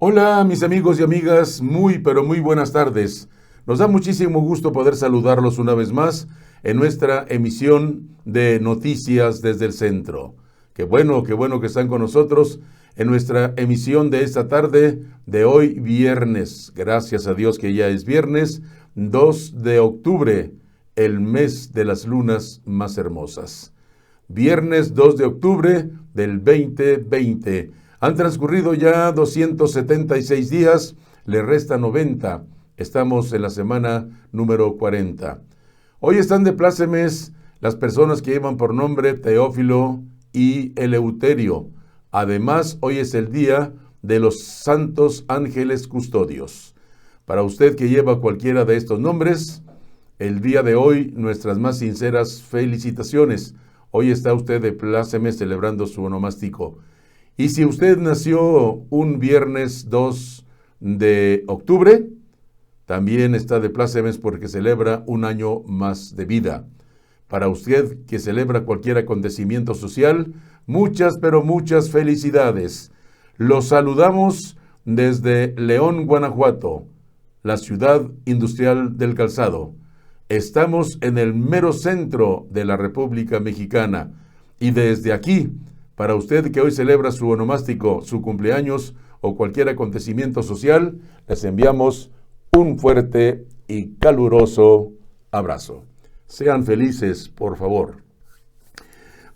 Hola mis amigos y amigas, muy pero muy buenas tardes. Nos da muchísimo gusto poder saludarlos una vez más en nuestra emisión de Noticias desde el Centro. Qué bueno que están con nosotros en nuestra emisión de esta tarde de hoy viernes. Gracias a Dios que ya es viernes 2 de octubre, el mes de las lunas más hermosas. Viernes 2 de octubre del 2020. Han transcurrido ya 276 días, le resta 90. Estamos en la semana número 40. Hoy están de plácemes las personas que llevan por nombre Teófilo y Eleuterio. Además, hoy es el día de los santos ángeles custodios. Para usted que lleva cualquiera de estos nombres, el día de hoy nuestras más sinceras felicitaciones. Hoy está usted de plácemes celebrando su onomástico. Y si usted nació un viernes 2 de octubre, también está de plácemes porque celebra un año más de vida. Para usted que celebra cualquier acontecimiento social, muchas, pero muchas felicidades. Los saludamos desde León, Guanajuato, la ciudad industrial del calzado. Estamos en el mero centro de la República Mexicana y desde aquí, para usted que hoy celebra su onomástico, su cumpleaños o cualquier acontecimiento social, les enviamos un fuerte y caluroso abrazo. Sean felices, por favor.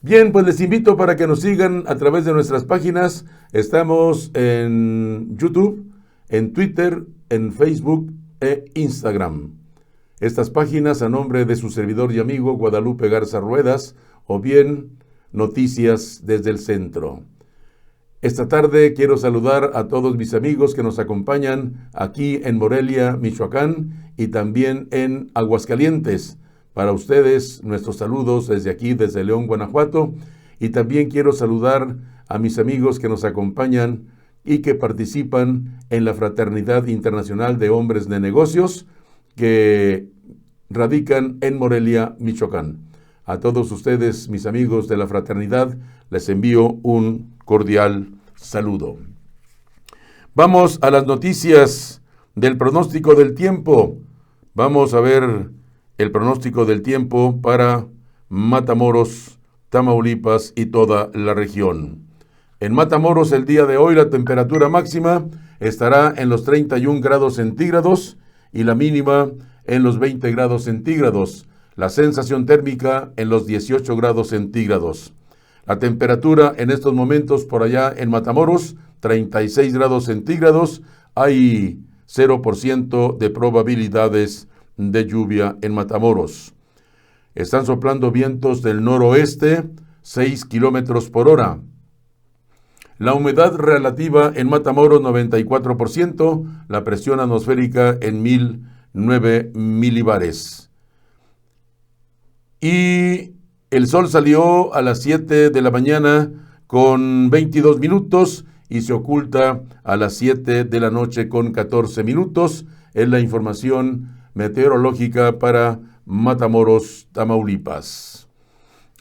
Bien, pues les invito para que nos sigan a través de nuestras páginas. Estamos en YouTube, en Twitter, en Facebook e Instagram. Estas páginas a nombre de su servidor y amigo Guadalupe Garza Ruedas, o bien Noticias desde el Centro. Esta tarde quiero saludar a todos mis amigos que nos acompañan aquí en Morelia, Michoacán, y también en Aguascalientes. Para ustedes, nuestros saludos desde aquí, desde León, Guanajuato, y también quiero saludar a mis amigos que nos acompañan y que participan en la Fraternidad Internacional de Hombres de Negocios, que radican en Morelia, Michoacán. A todos ustedes, mis amigos de la fraternidad, les envío un cordial saludo. Vamos a las noticias del pronóstico del tiempo. Vamos a ver el pronóstico del tiempo para Matamoros, Tamaulipas y toda la región. En Matamoros el día de hoy la temperatura máxima estará en los 31 grados centígrados y la mínima en los 20 grados centígrados. La sensación térmica en los 18 grados centígrados. La temperatura en estos momentos por allá en Matamoros, 36 grados centígrados. Hay 0% de probabilidades de lluvia en Matamoros. Están soplando vientos del noroeste, 6 kilómetros por hora. La humedad relativa en Matamoros, 94%. La presión atmosférica en 1009 milibares. Y el sol salió a las 7 de la mañana con 22 minutos y se oculta a las 7 de la noche con 14 minutos. Es la información meteorológica para Matamoros, Tamaulipas.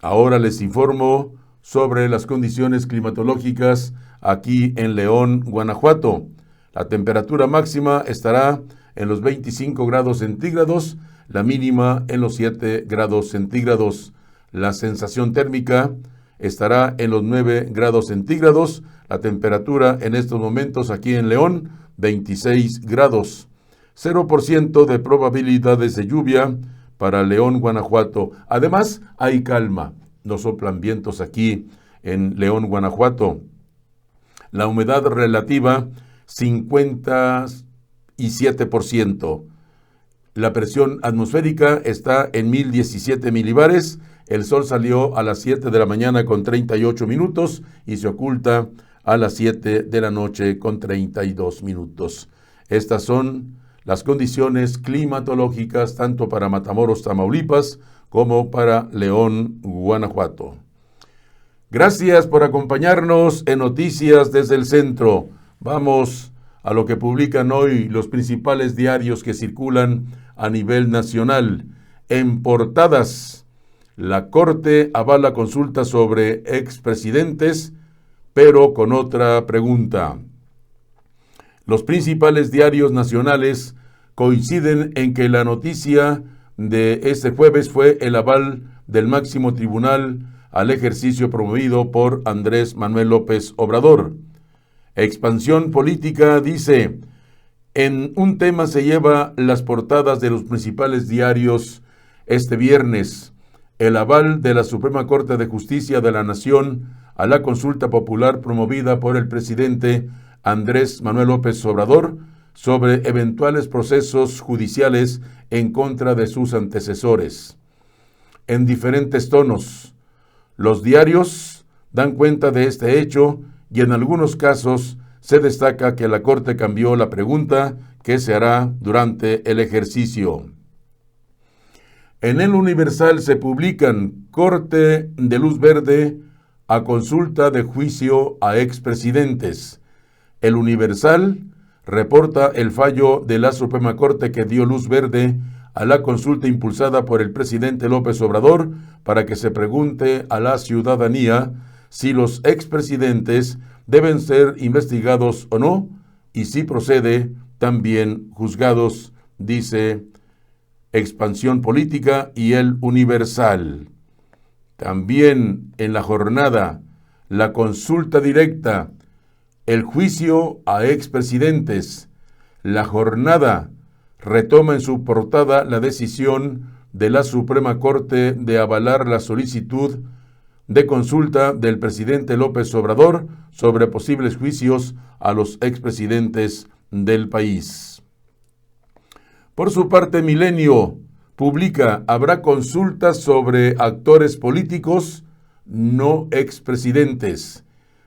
Ahora les informo sobre las condiciones climatológicas aquí en León, Guanajuato. La temperatura máxima estará en los 25 grados centígrados, la mínima en los 7 grados centígrados. La sensación térmica estará en los 9 grados centígrados. La temperatura en estos momentos aquí en León, 26 grados. 0% de probabilidades de lluvia para León, Guanajuato. Además, hay calma. No soplan vientos aquí en León, Guanajuato. La humedad relativa, 57%. La presión atmosférica está en 1017 milibares. El sol salió a las 7 de la mañana con 38 minutos y se oculta a las 7 de la noche con 32 minutos. Estas son las condiciones climatológicas tanto para Matamoros, Tamaulipas, como para León, Guanajuato. Gracias por acompañarnos en Noticias desde el Centro. Vamos a lo que publican hoy los principales diarios que circulan a nivel nacional. En portadas, la Corte avala consulta sobre expresidentes, pero con otra pregunta. Los principales diarios nacionales coinciden en que la noticia de este jueves fue el aval del máximo tribunal al ejercicio promovido por Andrés Manuel López Obrador. Expansión Política dice: en un tema se lleva las portadas de los principales diarios este viernes. El aval de la Suprema Corte de Justicia de la Nación a la consulta popular promovida por el presidente Andrés Manuel López Obrador sobre eventuales procesos judiciales en contra de sus antecesores. En diferentes tonos, los diarios dan cuenta de este hecho y en algunos casos se destaca que la Corte cambió la pregunta que se hará durante el ejercicio. En el Universal se publican corte de luz verde a consulta de juicio a expresidentes. El Universal reporta el fallo de la Suprema Corte que dio luz verde a la consulta impulsada por el presidente López Obrador para que se pregunte a la ciudadanía si los expresidentes deben ser investigados o no, y si procede, también juzgados, dice Expansión Política y el Universal. También en la jornada, la consulta directa, el juicio a expresidentes. La jornada retoma en su portada la decisión de la Suprema Corte de avalar la solicitud de consulta del presidente López Obrador sobre posibles juicios a los expresidentes del país. Por su parte, Milenio publica: habrá consultas sobre actores políticos, no expresidentes.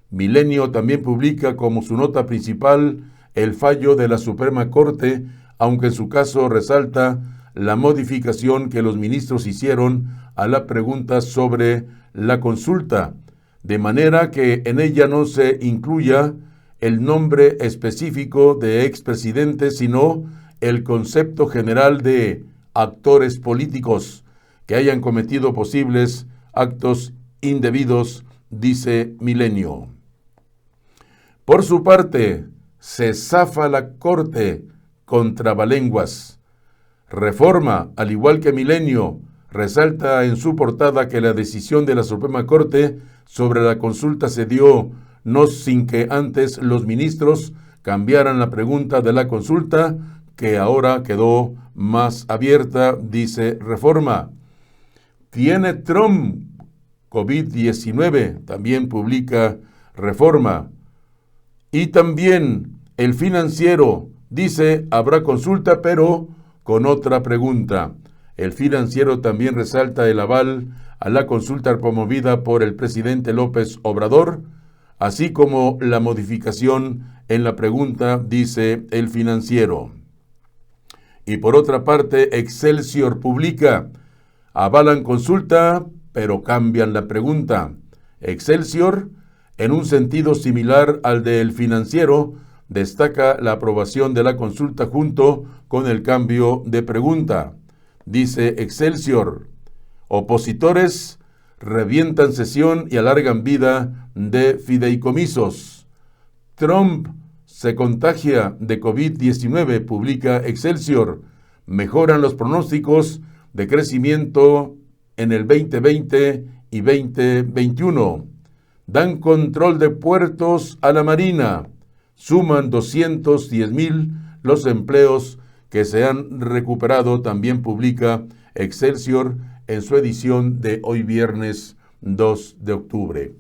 Milenio también publica como su nota principal el fallo de la Suprema Corte, aunque en su caso resalta la modificación que los ministros hicieron a la pregunta sobre la consulta, de manera que en ella no se incluya el nombre específico de expresidente, sino el concepto general de actores políticos que hayan cometido posibles actos indebidos, dice Milenio. Por su parte, se zafa la Corte con trabalenguas. Reforma, al igual que Milenio, resalta en su portada que la decisión de la Suprema Corte sobre la consulta se dio no sin que antes los ministros cambiaran la pregunta de la consulta, que ahora quedó más abierta, dice Reforma. ¿Tiene Trump COVID-19? También publica Reforma. Y también El Financiero dice: habrá consulta, pero con otra pregunta. El Financiero también resalta el aval a la consulta promovida por el presidente López Obrador, así como la modificación en la pregunta, dice El Financiero. Y por otra parte, Excelsior publica: avalan consulta, pero cambian la pregunta. Excelsior, en un sentido similar al de El Financiero, destaca la aprobación de la consulta junto con el cambio de pregunta. Dice Excelsior: opositores revientan sesión y alargan vida de fideicomisos. Trump se contagia de COVID-19, publica Excelsior. Mejoran los pronósticos de crecimiento en el 2020 y 2021. Dan control de puertos a la Marina. Suman 210,000 los empleos que se han recuperado, también publica Excelsior en su edición de hoy viernes 2 de octubre.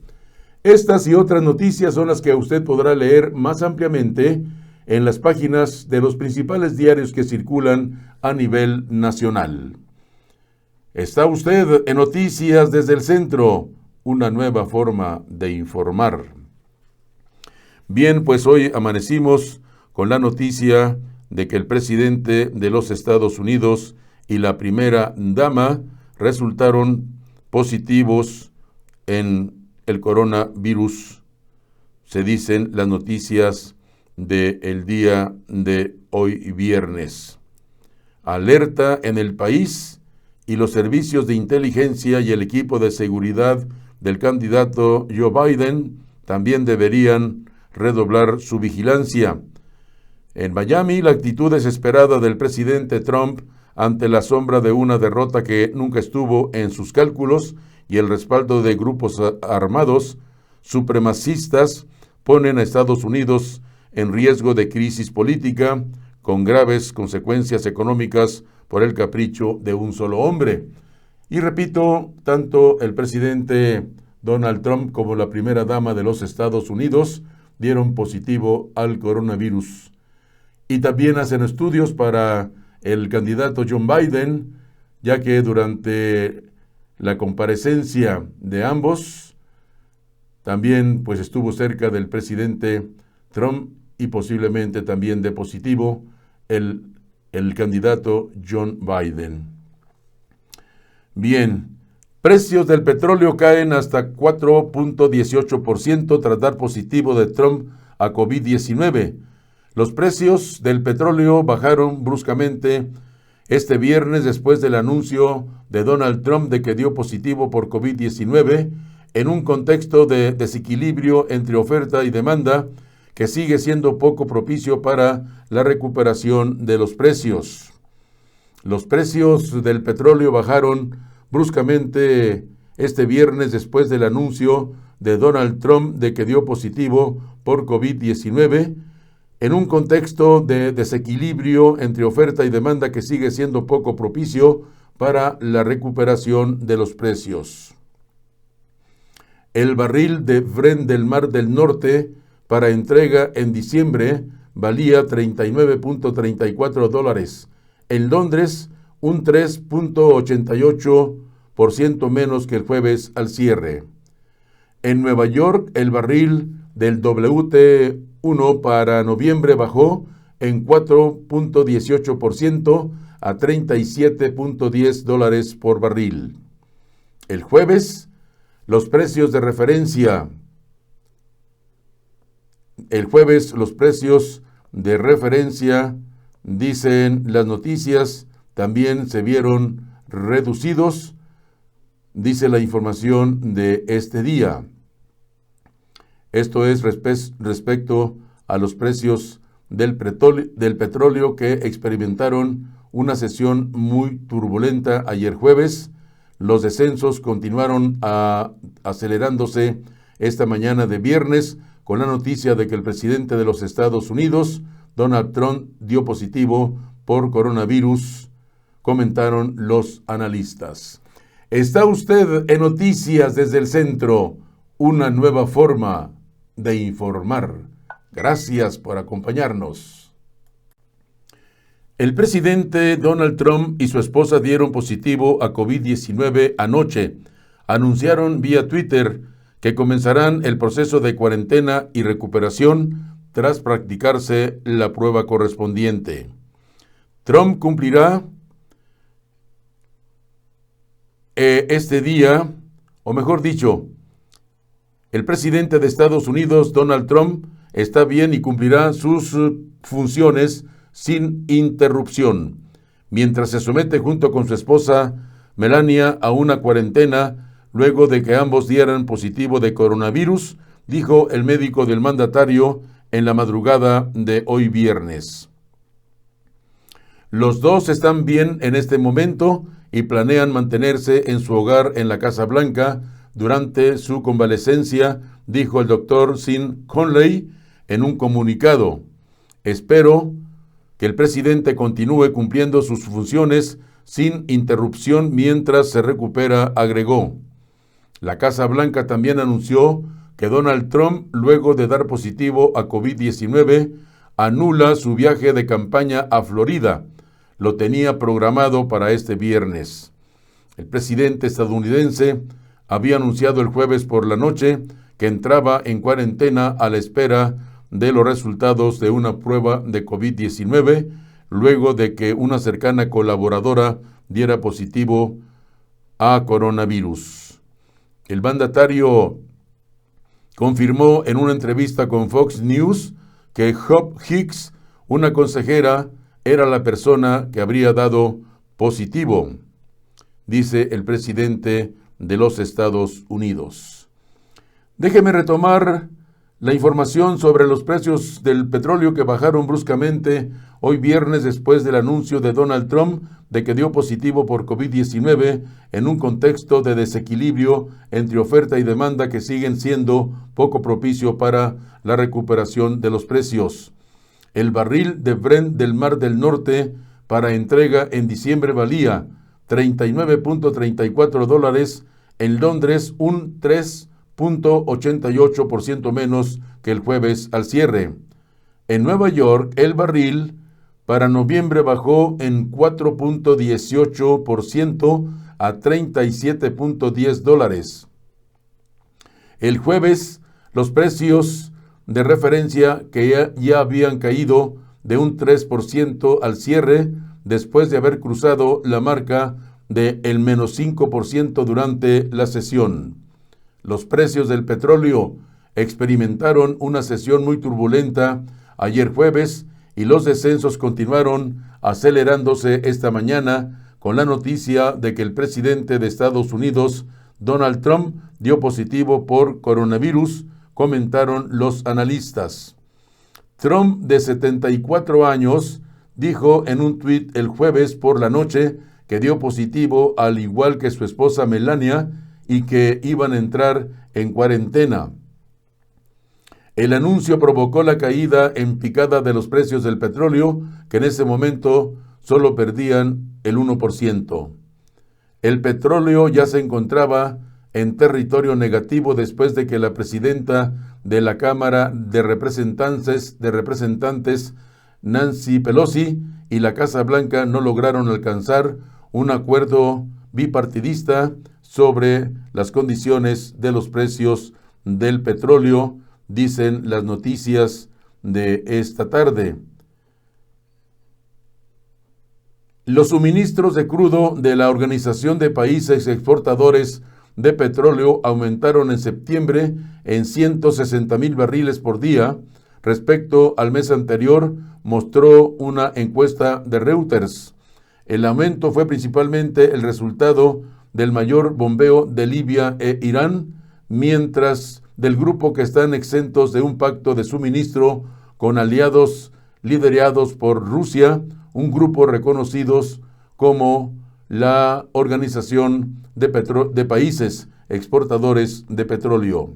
Estas y otras noticias son las que usted podrá leer más ampliamente en las páginas de los principales diarios que circulan a nivel nacional. Está usted en Noticias desde el Centro, una nueva forma de informar. Bien, pues hoy amanecimos con la noticia de que el presidente de los Estados Unidos y la primera dama resultaron positivos en el coronavirus, se dicen las noticias del día de hoy viernes. Alerta en el país, y los servicios de inteligencia y el equipo de seguridad del candidato Joe Biden también deberían redoblar su vigilancia. En Miami, la actitud desesperada del presidente Trump ante la sombra de una derrota que nunca estuvo en sus cálculos y el respaldo de grupos armados supremacistas ponen a Estados Unidos en riesgo de crisis política con graves consecuencias económicas por el capricho de un solo hombre. Y repito, tanto el presidente Donald Trump como la primera dama de los Estados Unidos dieron positivo al coronavirus. Y también hacen estudios para el candidato John Biden, ya que durante la comparecencia de ambos, también pues estuvo cerca del presidente Trump y posiblemente también de positivo el candidato John Biden. Bien, precios del petróleo caen hasta 4.18% tras dar positivo de Trump a COVID-19. Los precios del petróleo bajaron bruscamente este viernes después del anuncio de Donald Trump de que dio positivo por COVID-19 en un contexto de desequilibrio entre oferta y demanda que sigue siendo poco propicio para la recuperación de los precios. Los precios del petróleo bajaron bruscamente este viernes después del anuncio de Donald Trump de que dio positivo por COVID-19 en un contexto de desequilibrio entre oferta y demanda que sigue siendo poco propicio para la recuperación de los precios. El barril de Brent del Mar del Norte para entrega en diciembre valía $39.34. En Londres, un 3.88% menos que el jueves al cierre. En Nueva York, el barril del WT1 para noviembre bajó en 4.18% a $37.10 por barril. El jueves, los precios de referencia. Dicen las noticias, también se vieron reducidos, dice la información de este día. Esto es respecto a los precios del petróleo que experimentaron una sesión muy turbulenta ayer jueves. Los descensos continuaron acelerándose esta mañana de viernes con la noticia de que el presidente de los Estados Unidos, Donald Trump, dio positivo por coronavirus, comentaron los analistas. Está usted en Noticias desde el Centro, una nueva forma de informar. Gracias por acompañarnos. El presidente Donald Trump y su esposa dieron positivo a COVID-19 anoche. Anunciaron vía Twitter que comenzarán el proceso de cuarentena y recuperación tras practicarse la prueba correspondiente. Trump cumplirá este día, o mejor dicho, el presidente de Estados Unidos, Donald Trump, está bien y cumplirá sus funciones sin interrupción, mientras se somete junto con su esposa Melania a una cuarentena luego de que ambos dieran positivo de coronavirus, dijo el médico del mandatario en la madrugada de hoy viernes. Los dos están bien en este momento y planean mantenerse en su hogar en la Casa Blanca durante su convalecencia, dijo el doctor Sean Conley en un comunicado. Espero que el presidente continúe cumpliendo sus funciones sin interrupción mientras se recupera, agregó. La Casa Blanca también anunció que Donald Trump, luego de dar positivo a COVID-19, anula su viaje de campaña a Florida. Lo tenía programado para este viernes. El presidente estadounidense había anunciado el jueves por la noche que entraba en cuarentena a la espera de los resultados de una prueba de COVID-19, luego de que una cercana colaboradora diera positivo a coronavirus. El mandatario confirmó en una entrevista con Fox News que Hope Hicks, una consejera, era la persona que habría dado positivo, dice el presidente de los Estados Unidos. Déjeme retomar La información sobre los precios del petróleo que bajaron bruscamente hoy viernes después del anuncio de Donald Trump de que dio positivo por COVID-19 en un contexto de desequilibrio entre oferta y demanda que siguen siendo poco propicio para la recuperación de los precios. El barril de Brent del Mar del Norte para entrega en diciembre valía $39.34, en Londres un 3.88% menos que el jueves al cierre. En Nueva York, el barril para noviembre bajó en 4.18% a $37.10. El jueves, los precios de referencia que ya habían caído de un 3% al cierre después de haber cruzado la marca de el menos 5% durante la sesión. Los precios del petróleo experimentaron una sesión muy turbulenta ayer jueves y los descensos continuaron acelerándose esta mañana con la noticia de que el presidente de Estados Unidos, Donald Trump, dio positivo por coronavirus, comentaron los analistas. Trump, de 74 años, dijo en un tuit el jueves por la noche que dio positivo al igual que su esposa Melania y que iban a entrar en cuarentena. El anuncio provocó la caída en picada de los precios del petróleo, que en ese momento solo perdían el 1%. El petróleo ya se encontraba en territorio negativo después de que la presidenta de la Cámara de Representantes, Nancy Pelosi, y la Casa Blanca no lograron alcanzar un acuerdo bipartidista sobre las condiciones de los precios del petróleo, dicen las noticias de esta tarde. Los suministros de crudo de la Organización de Países Exportadores de Petróleo aumentaron en septiembre en 160,000 barriles por día respecto al mes anterior, mostró una encuesta de Reuters. El aumento fue principalmente el resultado del mayor bombeo de Libia e Irán, mientras del grupo que están exentos de un pacto de suministro con aliados liderados por Rusia, un grupo reconocidos como la Organización de Países Exportadores de Petróleo.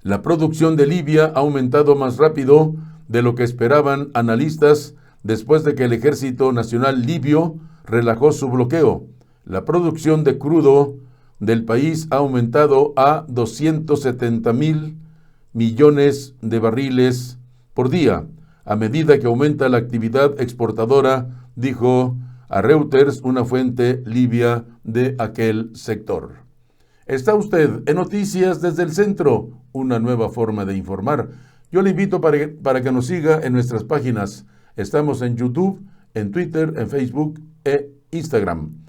La producción de Libia ha aumentado más rápido de lo que esperaban analistas después de que el Ejército Nacional Libio relajó su bloqueo. La producción de crudo del país ha aumentado a 270,000 millones de barriles por día, a medida que aumenta la actividad exportadora, dijo a Reuters una fuente libia de aquel sector. Está usted en Noticias desde el Centro, una nueva forma de informar. Yo le invito para que nos siga en nuestras páginas. Estamos en YouTube, en Twitter, en Facebook e Instagram.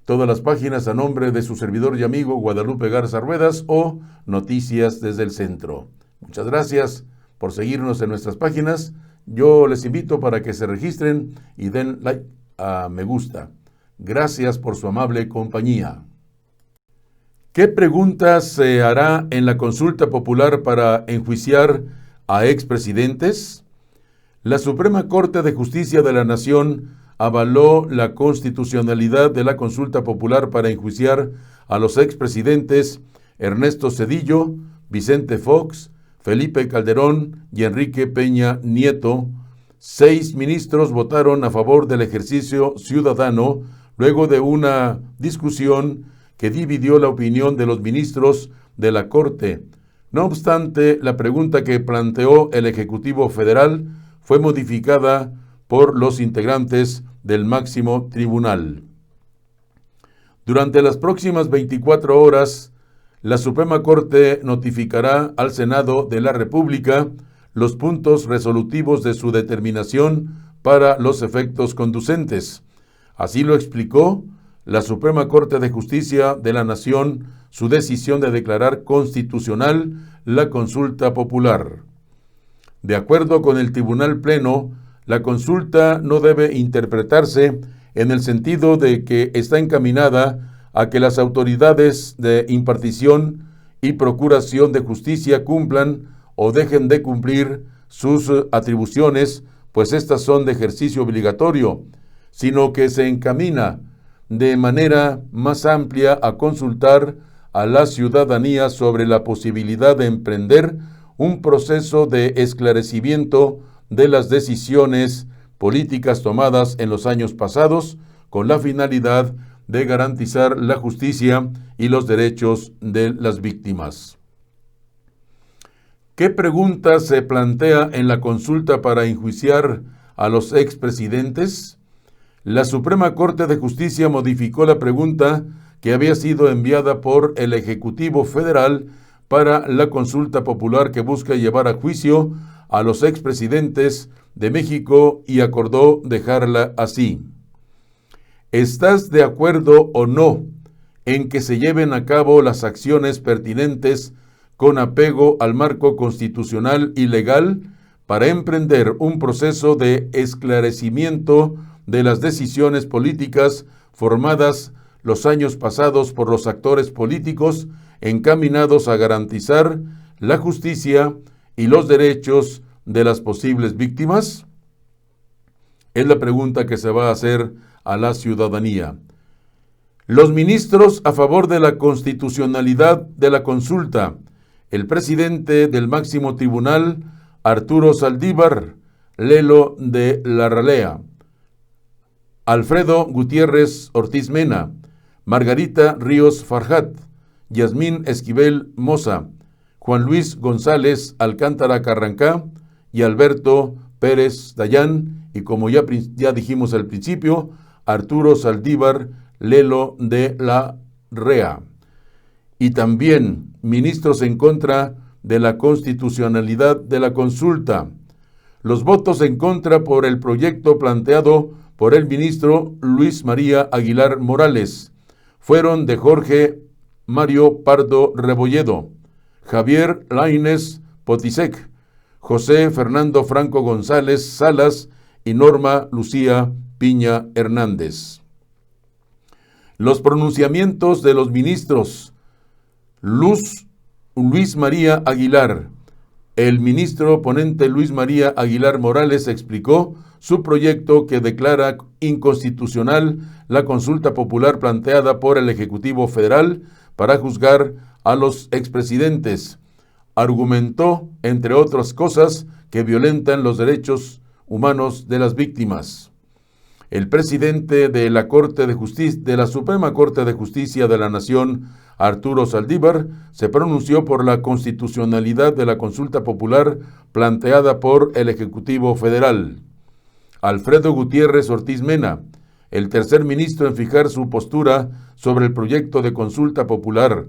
Todas las páginas a nombre de su servidor y amigo Guadalupe Garza Ruedas o Noticias desde el Centro. Muchas gracias por seguirnos en nuestras páginas. Yo les invito para que se registren y den like a me gusta. Gracias por su amable compañía. ¿Qué preguntas se hará en la consulta popular para enjuiciar a expresidentes? La Suprema Corte de Justicia de la Nación avaló la constitucionalidad de la consulta popular para enjuiciar a los expresidentes Ernesto Zedillo, Vicente Fox, Felipe Calderón y Enrique Peña Nieto. 6 ministros votaron a favor del ejercicio ciudadano luego de una discusión que dividió la opinión de los ministros de la Corte. No obstante, la pregunta que planteó el Ejecutivo Federal fue modificada por los integrantes del máximo tribunal. Durante las próximas 24 horas, la Suprema Corte notificará al Senado de la República los puntos resolutivos de su determinación para los efectos conducentes. Así lo explicó la Suprema Corte de Justicia de la Nación su decisión de declarar constitucional la consulta popular. De acuerdo con el Tribunal Pleno, la consulta no debe interpretarse en el sentido de que está encaminada a que las autoridades de impartición y Procuración de Justicia cumplan o dejen de cumplir sus atribuciones, pues estas son de ejercicio obligatorio, sino que se encamina de manera más amplia a consultar a la ciudadanía sobre la posibilidad de emprender un proceso de esclarecimiento de las decisiones políticas tomadas en los años pasados con la finalidad de garantizar la justicia y los derechos de las víctimas. ¿Qué pregunta se plantea en la consulta para enjuiciar a los expresidentes? La Suprema Corte de Justicia modificó la pregunta que había sido enviada por el Ejecutivo Federal para la consulta popular que busca llevar a juicio a los expresidentes de México y acordó dejarla así. ¿Estás de acuerdo o no en que se lleven a cabo las acciones pertinentes con apego al marco constitucional y legal para emprender un proceso de esclarecimiento de las decisiones políticas formadas los años pasados por los actores políticos encaminados a garantizar la justicia y los derechos de las posibles víctimas? Es la pregunta que se va a hacer a la ciudadanía. Los ministros a favor de la constitucionalidad de la consulta, el presidente del máximo tribunal, Arturo Saldívar Lelo de la Ralea, Alfredo Gutiérrez Ortiz Mena, Margarita Ríos Farjat, Yasmín Esquivel Moza, Juan Luis González Alcántara Carrancá y Alberto Pérez Dayán, y como ya dijimos al principio, Arturo Saldívar Lelo de la Rea. Y también ministros en contra de la constitucionalidad de la consulta. Los votos en contra por el proyecto planteado por el ministro Luis María Aguilar Morales fueron de Jorge Mario Pardo Rebolledo, Javier Laínez Potisek, José Fernando Franco González Salas y Norma Lucía Piña Hernández. Los pronunciamientos de los ministros Luis María Aguilar. El ministro ponente Luis María Aguilar Morales explicó su proyecto que declara inconstitucional la consulta popular planteada por el Ejecutivo Federal para juzgar a los expresidentes. Argumentó, entre otras cosas, que violentan los derechos humanos de las víctimas. El presidente de la Suprema Corte de Justicia de la Nación, Arturo Saldívar, se pronunció por la constitucionalidad de la consulta popular planteada por el Ejecutivo Federal. Alfredo Gutiérrez Ortiz Mena, el tercer ministro en fijar su postura sobre el proyecto de consulta popular.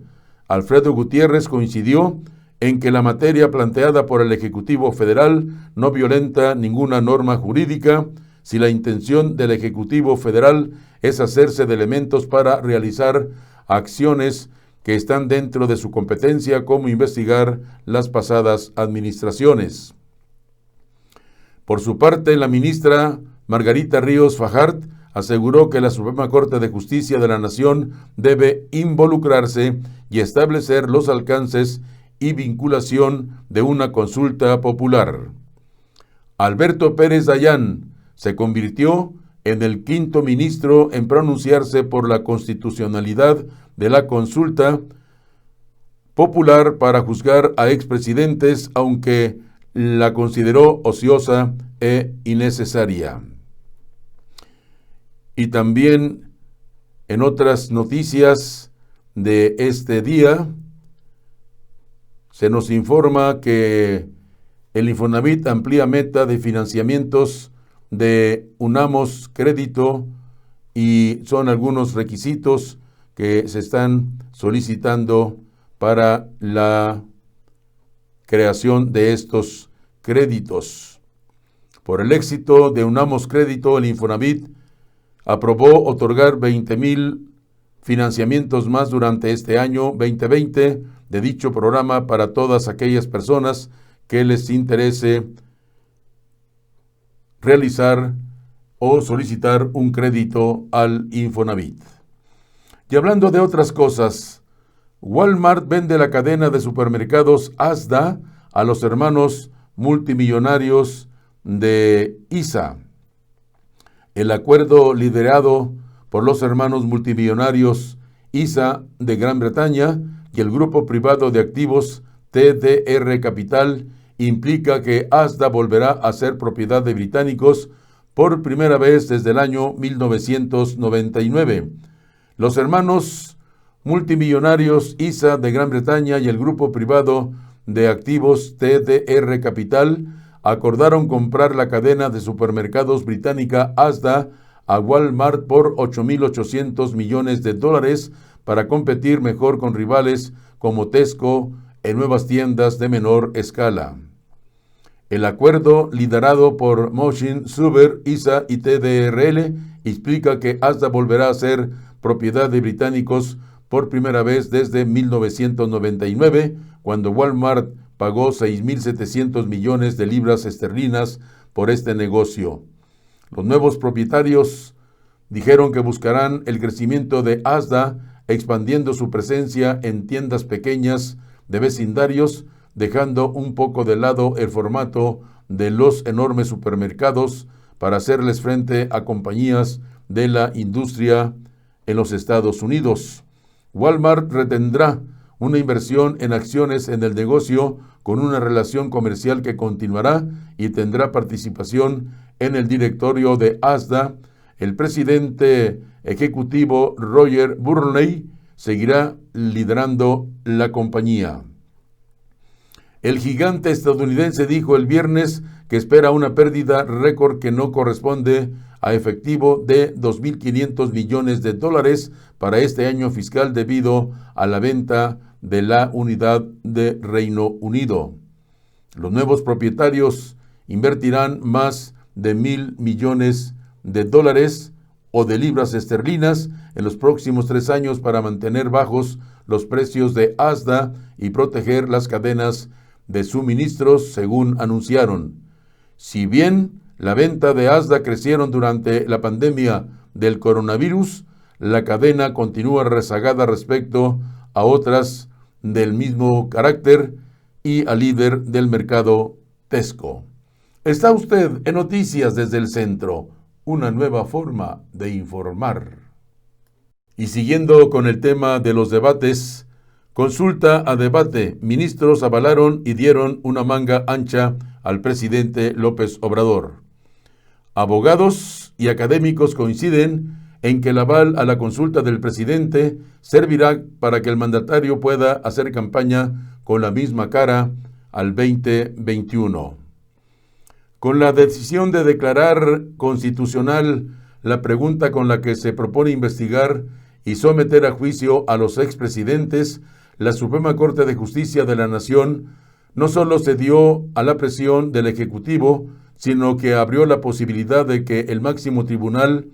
Alfredo Gutiérrez coincidió en que la materia planteada por el Ejecutivo Federal no violenta ninguna norma jurídica si la intención del Ejecutivo Federal es hacerse de elementos para realizar acciones que están dentro de su competencia, como investigar las pasadas administraciones. Por su parte, la ministra Margarita Ríos Farjat aseguró que la Suprema Corte de Justicia de la Nación debe involucrarse y establecer los alcances y vinculación de una consulta popular. Alberto Pérez Dayán se convirtió en el quinto ministro en pronunciarse por la constitucionalidad de la consulta popular para juzgar a expresidentes, aunque la consideró ociosa e innecesaria. Y también en otras noticias de este día, se nos informa que el Infonavit amplía meta de financiamientos de Unamos Crédito y son algunos requisitos que se están solicitando para la creación de estos créditos. Por el éxito de Unamos Crédito, el Infonavit aprobó otorgar 20,000 financiamientos más durante este año 2020 de dicho programa para todas aquellas personas que les interese realizar o solicitar un crédito al Infonavit. Y hablando de otras cosas, Walmart vende la cadena de supermercados Asda a los hermanos multimillonarios de ISA. El acuerdo liderado por los hermanos multimillonarios ISA de Gran Bretaña y el grupo privado de activos TDR Capital implica que Asda volverá a ser propiedad de británicos por primera vez desde el año 1999. Los hermanos multimillonarios ISA de Gran Bretaña y el grupo privado de activos TDR Capital acordaron comprar la cadena de supermercados británica Asda a Walmart por $8.800 millones para competir mejor con rivales como Tesco en nuevas tiendas de menor escala. El acuerdo, liderado por Motion, Suber, ISA y TDRL, explica que Asda volverá a ser propiedad de británicos por primera vez desde 1999, cuando Walmart pagó 6.700 millones de libras esterlinas por este negocio. Los nuevos propietarios dijeron que buscarán el crecimiento de Asda, expandiendo su presencia en tiendas pequeñas de vecindarios, dejando un poco de lado el formato de los enormes supermercados para hacerles frente a compañías de la industria en los Estados Unidos. Walmart retendrá una inversión en acciones en el negocio con una relación comercial que continuará y tendrá participación en el directorio de Asda. El presidente ejecutivo Roger Burnley seguirá liderando la compañía. El gigante estadounidense dijo el viernes que espera una pérdida récord que no corresponde a efectivo de $2.500 millones para este año fiscal debido a la venta de la unidad de Reino Unido. Los nuevos propietarios invertirán más de $1.000 millones o de libras esterlinas en los próximos 3 años para mantener bajos los precios de Asda y proteger las cadenas de suministros, según anunciaron. Si bien la venta de Asda crecieron durante la pandemia del coronavirus, la cadena continúa rezagada respecto a otras del mismo carácter y al líder del mercado, Tesco. Está usted en Noticias desde el Centro, una nueva forma de informar. Y siguiendo con el tema de los debates, consulta a debate. Ministros avalaron y dieron una manga ancha al presidente López Obrador. Abogados y académicos coinciden en que el aval a la consulta del presidente servirá para que el mandatario pueda hacer campaña con la misma cara al 2021. Con la decisión de declarar constitucional la pregunta con la que se propone investigar y someter a juicio a los expresidentes, la Suprema Corte de Justicia de la Nación no solo cedió a la presión del Ejecutivo, sino que abrió la posibilidad de que el máximo tribunal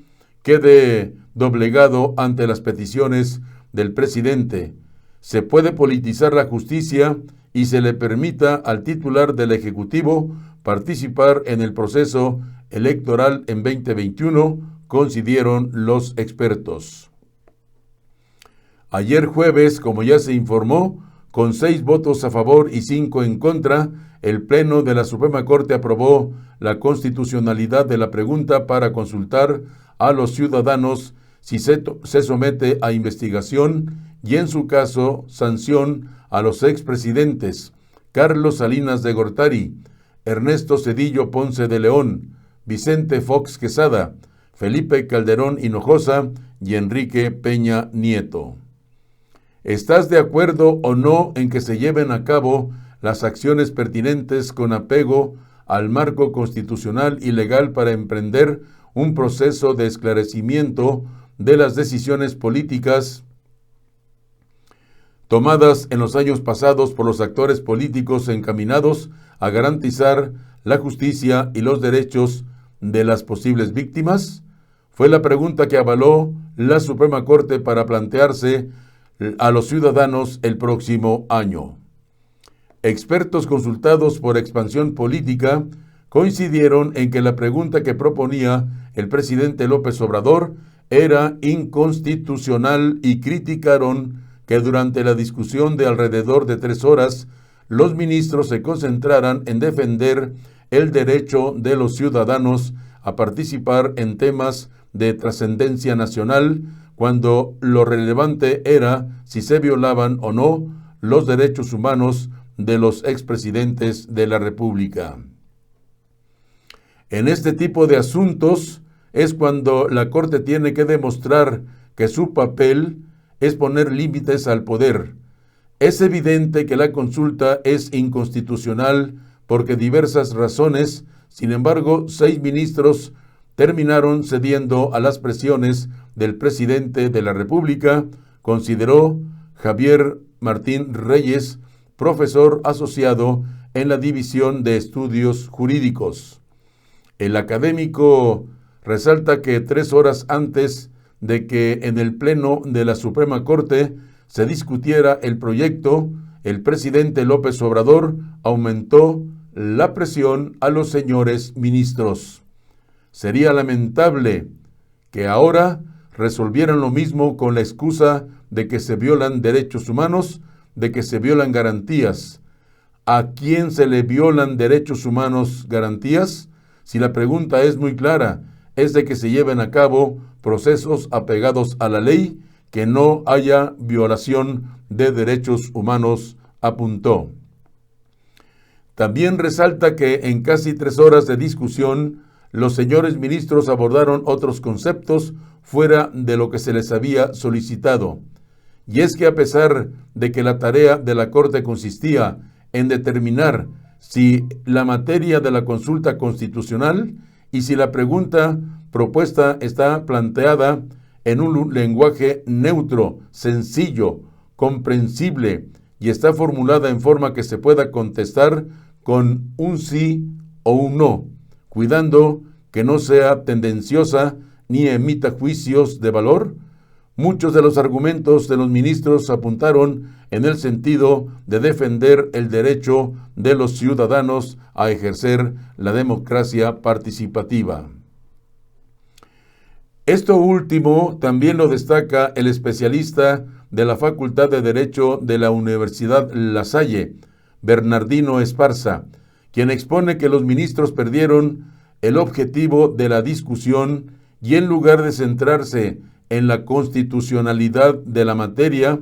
quede doblegado ante las peticiones del presidente. Se puede politizar la justicia y se le permita al titular del Ejecutivo participar en el proceso electoral en 2021, coincidieron los expertos. Ayer jueves, como ya se informó, con 6 votos a favor y 5 en contra, el Pleno de la Suprema Corte aprobó la constitucionalidad de la pregunta para consultar a los ciudadanos si se somete a investigación y, en su caso, sanción a los expresidentes Carlos Salinas de Gortari, Ernesto Zedillo Ponce de León, Vicente Fox Quesada, Felipe Calderón Hinojosa y Enrique Peña Nieto. ¿Estás de acuerdo o no en que se lleven a cabo las acciones pertinentes con apego al marco constitucional y legal para emprender un proceso de esclarecimiento de las decisiones políticas tomadas en los años pasados por los actores políticos encaminados a garantizar la justicia y los derechos de las posibles víctimas? Fue la pregunta que avaló la Suprema Corte para plantearse a los ciudadanos el próximo año. Expertos consultados por Expansión Política coincidieron en que la pregunta que proponía el presidente López Obrador era inconstitucional y criticaron que durante la discusión de alrededor de 3 horas, los ministros se concentraran en defender el derecho de los ciudadanos a participar en temas de trascendencia nacional, cuando lo relevante era si se violaban o no los derechos humanos de los expresidentes de la República. En este tipo de asuntos es cuando la Corte tiene que demostrar que su papel es poner límites al poder. Es evidente que la consulta es inconstitucional porque diversas razones. Sin embargo, 6 ministros terminaron cediendo a las presiones del presidente de la República, consideró Javier Martín Reyes, profesor asociado en la División de Estudios Jurídicos. El académico resalta que 3 horas antes de que en el Pleno de la Suprema Corte se discutiera el proyecto, el presidente López Obrador aumentó la presión a los señores ministros. Sería lamentable que ahora resolvieran lo mismo con la excusa de que se violan derechos humanos, de que se violan garantías. ¿A quién se le violan derechos humanos, garantías? Si la pregunta es muy clara, es de que se lleven a cabo procesos apegados a la ley, que no haya violación de derechos humanos, apuntó. También resalta que en casi 3 horas de discusión, los señores ministros abordaron otros conceptos fuera de lo que se les había solicitado. Y es que a pesar de que la tarea de la Corte consistía en determinar si la materia de la consulta constitucional y si la pregunta propuesta está planteada en un lenguaje neutro, sencillo, comprensible y está formulada en forma que se pueda contestar con un sí o un no, cuidando que no sea tendenciosa ni emita juicios de valor. Muchos de los argumentos de los ministros apuntaron en el sentido de defender el derecho de los ciudadanos a ejercer la democracia participativa. Esto último también lo destaca el especialista de la Facultad de Derecho de la Universidad La Salle, Bernardino Esparza, quien expone que los ministros perdieron el objetivo de la discusión y en lugar de centrarse en la constitucionalidad de la materia,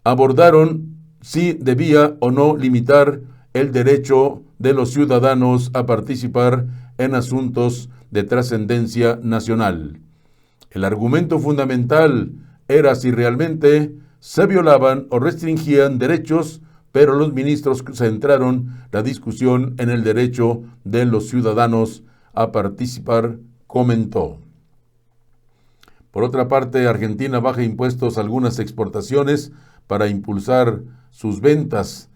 abordaron si debía o no limitar el derecho de los ciudadanos a participar en asuntos de trascendencia nacional. El argumento fundamental era si realmente se violaban o restringían derechos, pero los ministros centraron la discusión en el derecho de los ciudadanos a participar, comentó. Por otra parte, Argentina baja impuestos a algunas exportaciones para impulsar sus ventas.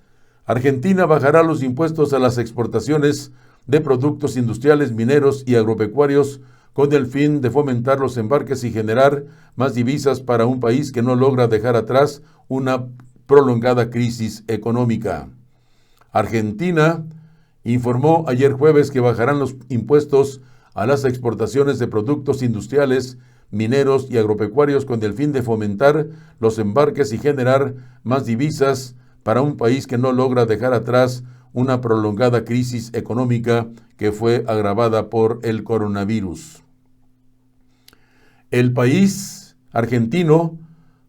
Argentina bajará los impuestos a las exportaciones de productos industriales, mineros y agropecuarios con el fin de fomentar los embarques y generar más divisas para un país que no logra dejar atrás una prolongada crisis económica. Argentina informó ayer jueves que bajarán los impuestos a las exportaciones de productos industriales, mineros y agropecuarios con el fin de fomentar los embarques y generar más divisas para un país que no logra dejar atrás una prolongada crisis económica que fue agravada por el coronavirus. El país argentino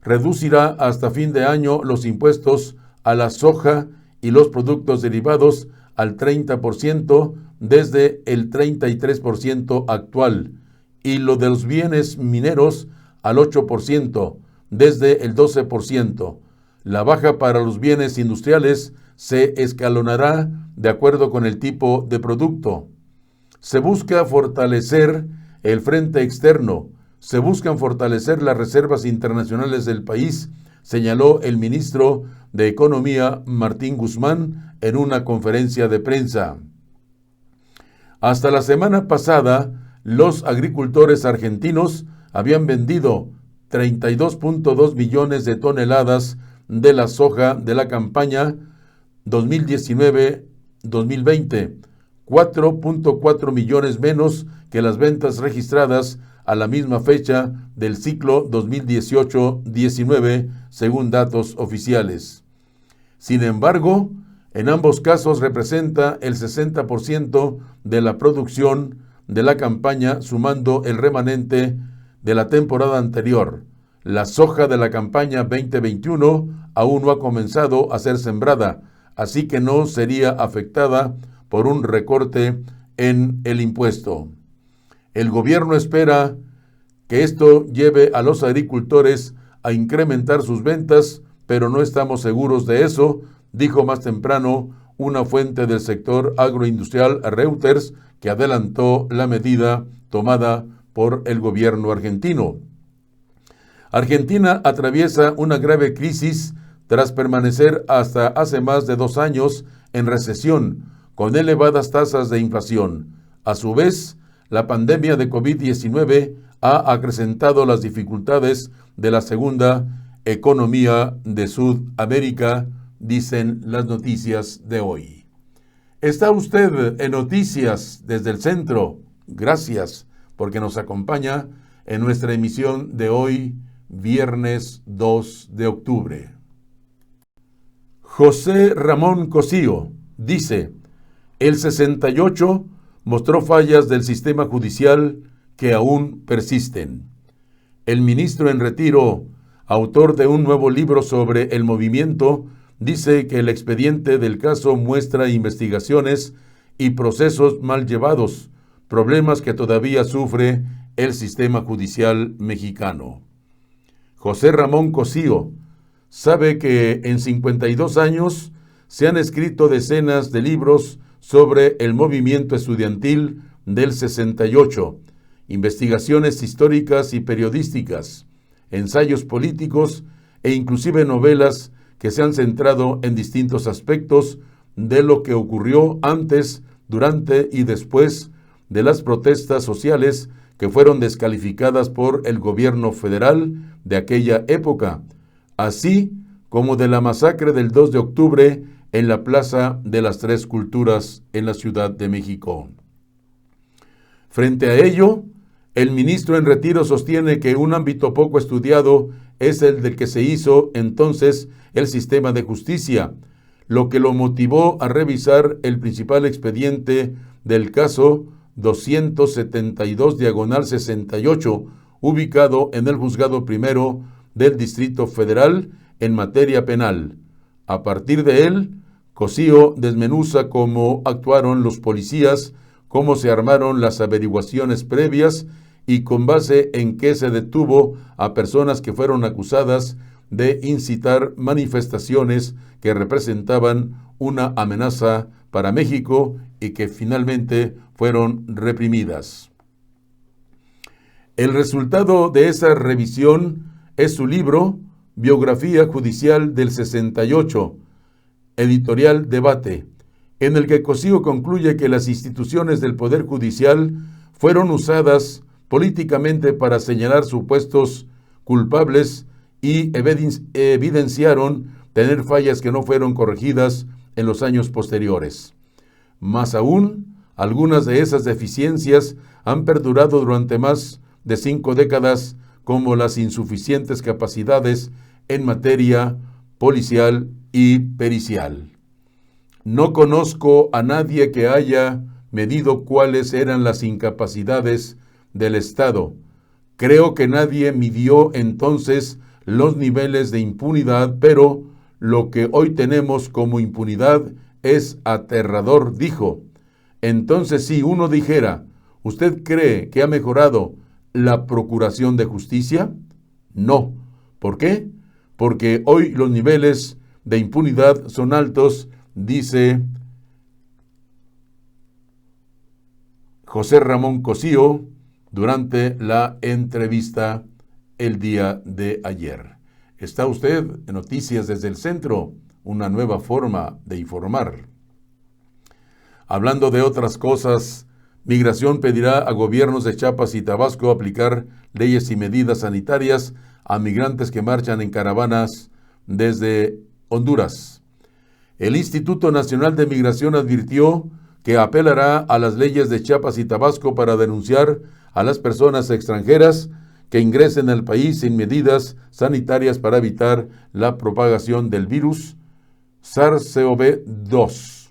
reducirá hasta fin de año los impuestos a la soja y los productos derivados al 30% desde el 33% actual, y lo de los bienes mineros al 8% desde el 12%. La baja para los bienes industriales se escalonará de acuerdo con el tipo de producto. Se busca fortalecer el frente externo, se buscan fortalecer las reservas internacionales del país, señaló el ministro de Economía Martín Guzmán en una conferencia de prensa. Hasta la semana pasada, los agricultores argentinos habían vendido 32.2 millones de toneladas de la soja de la campaña 2019-2020, 4.4 millones menos que las ventas registradas a la misma fecha del ciclo 2018-19, según datos oficiales. Sin embargo, en ambos casos representa el 60% de la producción de la campaña, sumando el remanente de la temporada anterior. La soja de la campaña 2021 aún no ha comenzado a ser sembrada, así que no sería afectada por un recorte en el impuesto. El gobierno espera que esto lleve a los agricultores a incrementar sus ventas, pero no estamos seguros de eso, dijo más temprano una fuente del sector agroindustrial a Reuters, que adelantó la medida tomada por el gobierno argentino. Argentina atraviesa una grave crisis tras permanecer hasta hace más de 2 años en recesión, con elevadas tasas de inflación. A su vez, la pandemia de COVID-19 ha acrecentado las dificultades de la segunda economía de Sudamérica, dicen las noticias de hoy. ¿Está usted en Noticias desde el Centro? Gracias, porque nos acompaña en nuestra emisión de hoy, viernes 2 de octubre. José Ramón Cosío dice: el 68 mostró fallas del sistema judicial que aún persisten. El ministro en retiro, autor de un nuevo libro sobre el movimiento, dice que el expediente del caso muestra investigaciones y procesos mal llevados, problemas que todavía sufre el sistema judicial mexicano. José Ramón Cosío sabe que en 52 años se han escrito decenas de libros sobre el movimiento estudiantil del 68, investigaciones históricas y periodísticas, ensayos políticos e inclusive novelas que se han centrado en distintos aspectos de lo que ocurrió antes, durante y después de las protestas sociales que fueron descalificadas por el gobierno federal de aquella época, así como de la masacre del 2 de octubre en la Plaza de las Tres Culturas en la Ciudad de México. Frente a ello, el ministro en retiro sostiene que un ámbito poco estudiado es el del que se hizo entonces el sistema de justicia, lo que lo motivó a revisar el principal expediente del caso 272/68, ubicado en el Juzgado Primero del Distrito Federal en materia penal. A partir de él, Cosío desmenuza cómo actuaron los policías, cómo se armaron las averiguaciones previas y con base en qué se detuvo a personas que fueron acusadas de incitar manifestaciones que representaban una amenaza para México y que finalmente fueron reprimidas. El resultado de esa revisión es su libro Biografía Judicial del 68, editorial Debate, en el que Cosío concluye que las instituciones del Poder Judicial fueron usadas políticamente para señalar supuestos culpables y evidenciaron tener fallas que no fueron corregidas en los años posteriores. Más aún, algunas de esas deficiencias han perdurado durante más de 5 décadas, como las insuficientes capacidades en materia policial y pericial. No conozco a nadie que haya medido cuáles eran las incapacidades del Estado. Creo que nadie midió entonces los niveles de impunidad, pero lo que hoy tenemos como impunidad es aterrador, dijo. Entonces, si uno dijera, ¿usted cree que ha mejorado la procuración de justicia? No. ¿Por qué? Porque hoy los niveles de impunidad son altos, dice José Ramón Cosío durante la entrevista el día de ayer. Está usted en Noticias desde el Centro, una nueva forma de informar. Hablando de otras cosas, Migración pedirá a gobiernos de Chiapas y Tabasco aplicar leyes y medidas sanitarias a migrantes que marchan en caravanas desde Honduras. El Instituto Nacional de Migración advirtió que apelará a las leyes de Chiapas y Tabasco para denunciar a las personas extranjeras que ingresen al país sin medidas sanitarias para evitar la propagación del virus SARS-CoV-2.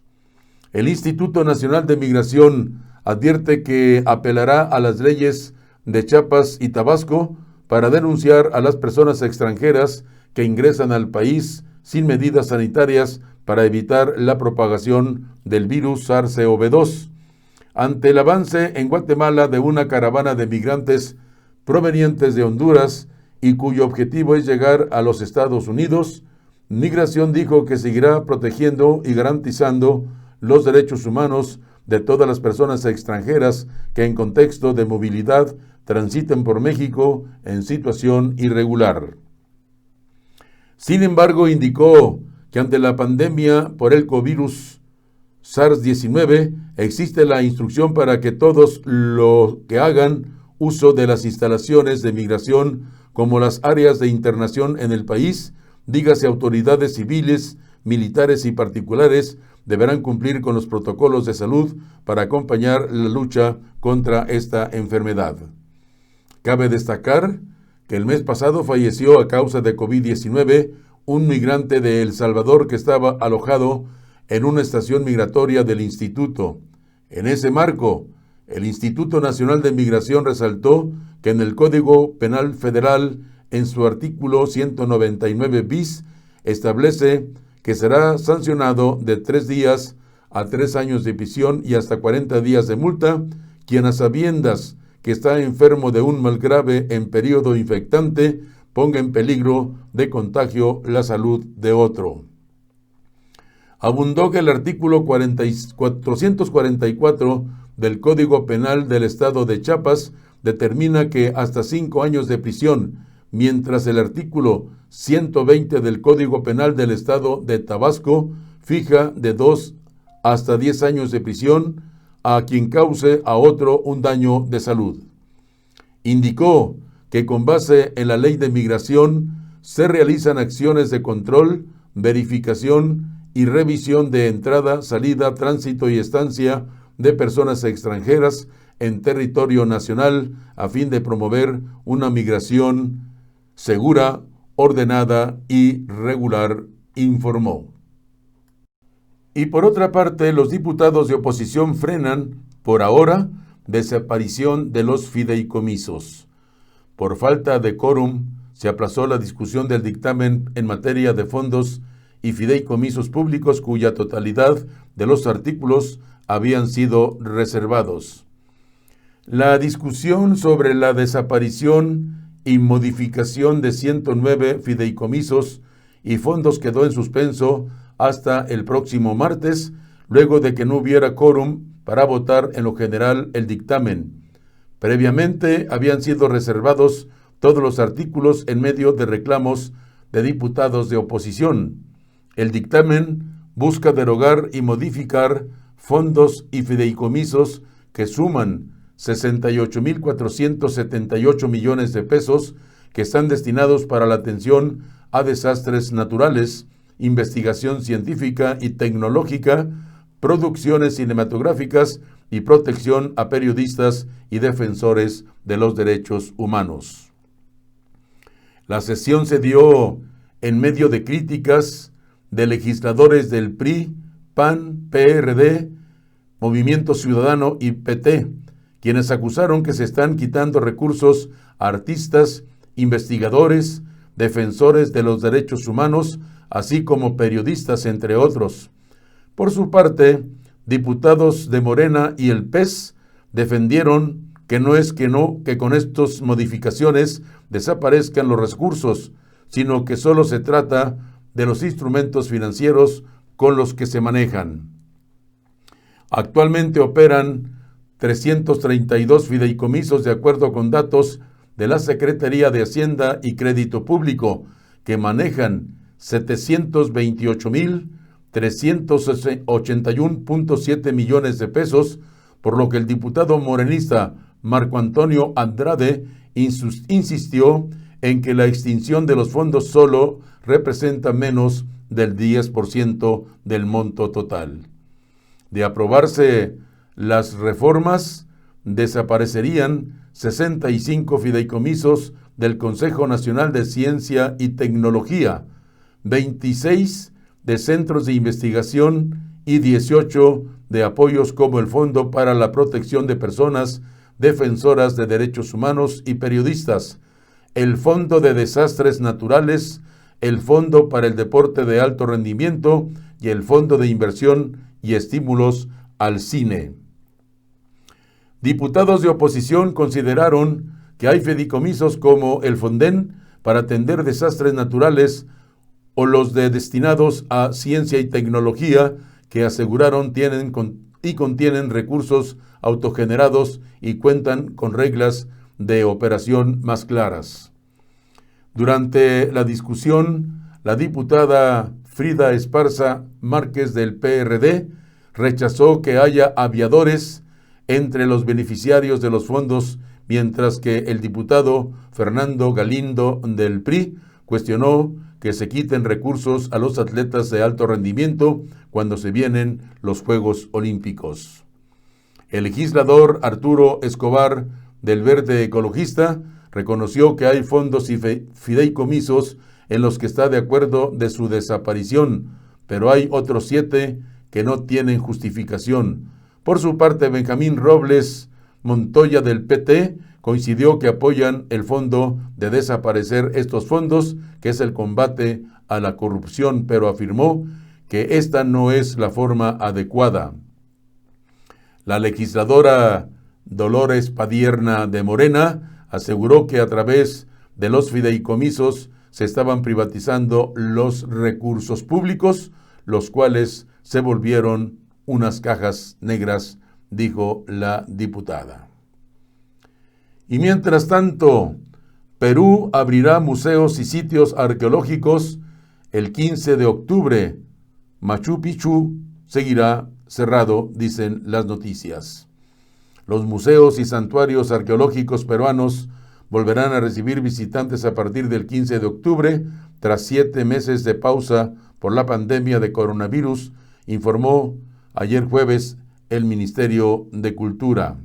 El Instituto Nacional de Migración advierte que apelará a las leyes de Chiapas y Tabasco para denunciar a las personas extranjeras que ingresan al país sin medidas sanitarias para evitar la propagación del virus SARS-CoV-2. Ante el avance en Guatemala de una caravana de migrantes provenientes de Honduras y cuyo objetivo es llegar a los Estados Unidos, Migración dijo que seguirá protegiendo y garantizando los derechos humanos de todas las personas extranjeras que en contexto de movilidad transiten por México en situación irregular. Sin embargo, indicó que ante la pandemia por el covirus SARS-19 existe la instrucción para que todos los que hagan uso de las instalaciones de migración como las áreas de internación en el país, dígase autoridades civiles, militares y particulares, deberán cumplir con los protocolos de salud para acompañar la lucha contra esta enfermedad. Cabe destacar que el mes pasado falleció a causa de COVID-19 un migrante de El Salvador que estaba alojado en una estación migratoria del instituto. En ese marco, el Instituto Nacional de Migración resaltó que en el Código Penal Federal, en su artículo 199 bis, establece que será sancionado de 3 días a 3 años de prisión y hasta 40 días de multa quien a sabiendas que está enfermo de un mal grave en periodo infectante ponga en peligro de contagio la salud de otro. Abundó que el artículo 444 del Código Penal del Estado de Chiapas determina que hasta 5 años de prisión, mientras el artículo 120 del Código Penal del Estado de Tabasco fija de 2 hasta 10 años de prisión a quien cause a otro un daño de salud. Indicó que con base en la Ley de Migración se realizan acciones de control, verificación y revisión de entrada, salida, tránsito y estancia de personas extranjeras en territorio nacional a fin de promover una migración segura, ordenada y regular, informó. Y por otra parte, los diputados de oposición frenan, por ahora, desaparición de los fideicomisos. Por falta de quórum, se aplazó la discusión del dictamen en materia de fondos y fideicomisos públicos cuya totalidad de los artículos habían sido reservados. La discusión sobre la desaparición y modificación de 109 fideicomisos y fondos quedó en suspenso hasta el próximo martes, luego de que no hubiera quórum para votar en lo general el dictamen. Previamente habían sido reservados todos los artículos en medio de reclamos de diputados de oposición. El dictamen busca derogar y modificar fondos y fideicomisos que suman 68.478 millones de pesos que están destinados para la atención a desastres naturales, investigación científica y tecnológica, producciones cinematográficas y protección a periodistas y defensores de los derechos humanos. La sesión se dio en medio de críticas de legisladores del PRI, PAN, PRD, Movimiento Ciudadano y PT, quienes acusaron que se están quitando recursos a artistas, investigadores, defensores de los derechos humanos, así como periodistas, entre otros. Por su parte, diputados de Morena y el PES defendieron que con estas modificaciones desaparezcan los recursos, sino que solo se trata de los instrumentos financieros con los que se manejan. Actualmente operan 332 fideicomisos de acuerdo con datos de la Secretaría de Hacienda y Crédito Público, que manejan 728.381.7 millones de pesos, por lo que el diputado morenista Marco Antonio Andrade insistió en que la extinción de los fondos solo representa menos del 10% del monto total. De aprobarse las reformas, desaparecerían 65 fideicomisos del Consejo Nacional de Ciencia y Tecnología, 26 de centros de investigación y 18 de apoyos como el Fondo para la Protección de Personas Defensoras de Derechos Humanos y Periodistas, el Fondo de Desastres Naturales, el Fondo para el Deporte de Alto Rendimiento y el Fondo de Inversión y Estímulos al Cine. Diputados de oposición consideraron que hay fideicomisos como el Fonden para atender desastres naturales o los destinados a ciencia y tecnología que aseguraron contienen recursos autogenerados y cuentan con reglas de operación más claras. Durante la discusión, la diputada Frida Esparza Márquez del PRD rechazó que haya aviadores entre los beneficiarios de los fondos, mientras que el diputado Fernando Galindo del PRI cuestionó que se quiten recursos a los atletas de alto rendimiento cuando se vienen los Juegos Olímpicos. El legislador Arturo Escobar del Verde Ecologista reconoció que hay fondos y fideicomisos en los que está de acuerdo de su desaparición, pero hay otros 7 que no tienen justificación. Por su parte, Benjamín Robles Montoya del PT coincidió que apoyan el fondo de desaparecer estos fondos, que es el combate a la corrupción, pero afirmó que esta no es la forma adecuada. La legisladora Dolores Padierna de Morena aseguró que a través de los fideicomisos se estaban privatizando los recursos públicos, los cuales se volvieron unas cajas negras, dijo la diputada. Y mientras tanto, Perú abrirá museos y sitios arqueológicos el 15 de octubre. Machu Picchu seguirá cerrado, dicen las noticias. Los museos y santuarios arqueológicos peruanos volverán a recibir visitantes a partir del 15 de octubre, tras 7 meses de pausa por la pandemia de coronavirus, informó ayer jueves el Ministerio de Cultura.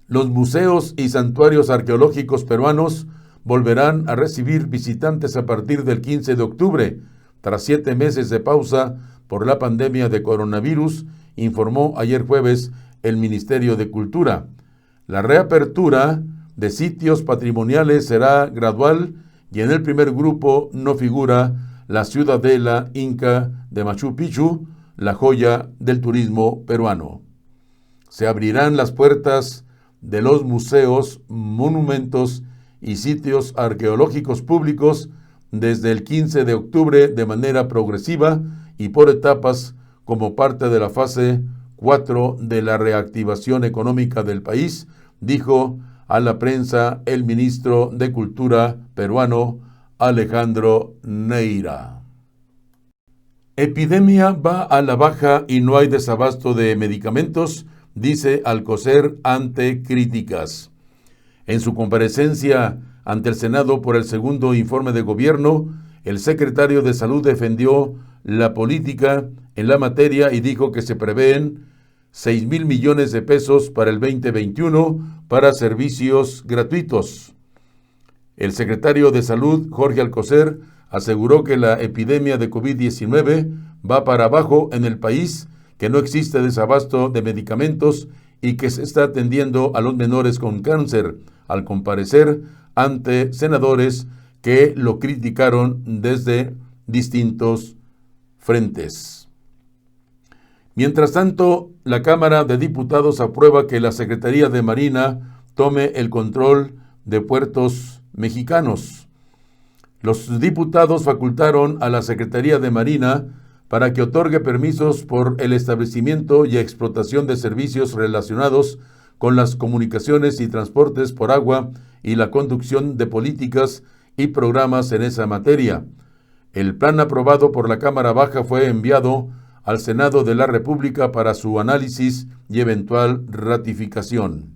Los museos y santuarios arqueológicos peruanos volverán a recibir visitantes a partir del 15 de octubre, tras 7 meses de pausa por la pandemia de coronavirus, informó ayer jueves el Ministerio de Cultura. La reapertura de sitios patrimoniales será gradual y en el primer grupo no figura la ciudadela inca de Machu Picchu, la joya del turismo peruano. Se abrirán las puertas de los museos, monumentos y sitios arqueológicos públicos desde el 15 de octubre de manera progresiva y por etapas como parte de la fase 4 de la reactivación económica del país, dijo a la prensa el ministro de Cultura peruano Alejandro Neira. Epidemia va a la baja y no hay desabasto de medicamentos, dice Alcocer ante críticas. En su comparecencia ante el Senado por el segundo informe de gobierno, el secretario de Salud defendió la política en la materia y dijo que se prevén 6,000 millones de pesos para el 2021 para servicios gratuitos. El secretario de Salud, Jorge Alcocer, aseguró que la epidemia de COVID-19 va para abajo en el país, que no existe desabasto de medicamentos y que se está atendiendo a los menores con cáncer, al comparecer ante senadores que lo criticaron desde distintos frentes. Mientras tanto, la Cámara de Diputados aprueba que la Secretaría de Marina tome el control de puertos mexicanos. Los diputados facultaron a la Secretaría de Marina para que otorgue permisos por el establecimiento y explotación de servicios relacionados con las comunicaciones y transportes por agua y la conducción de políticas y programas en esa materia. El plan aprobado por la Cámara Baja fue enviado al Senado de la República para su análisis y eventual ratificación.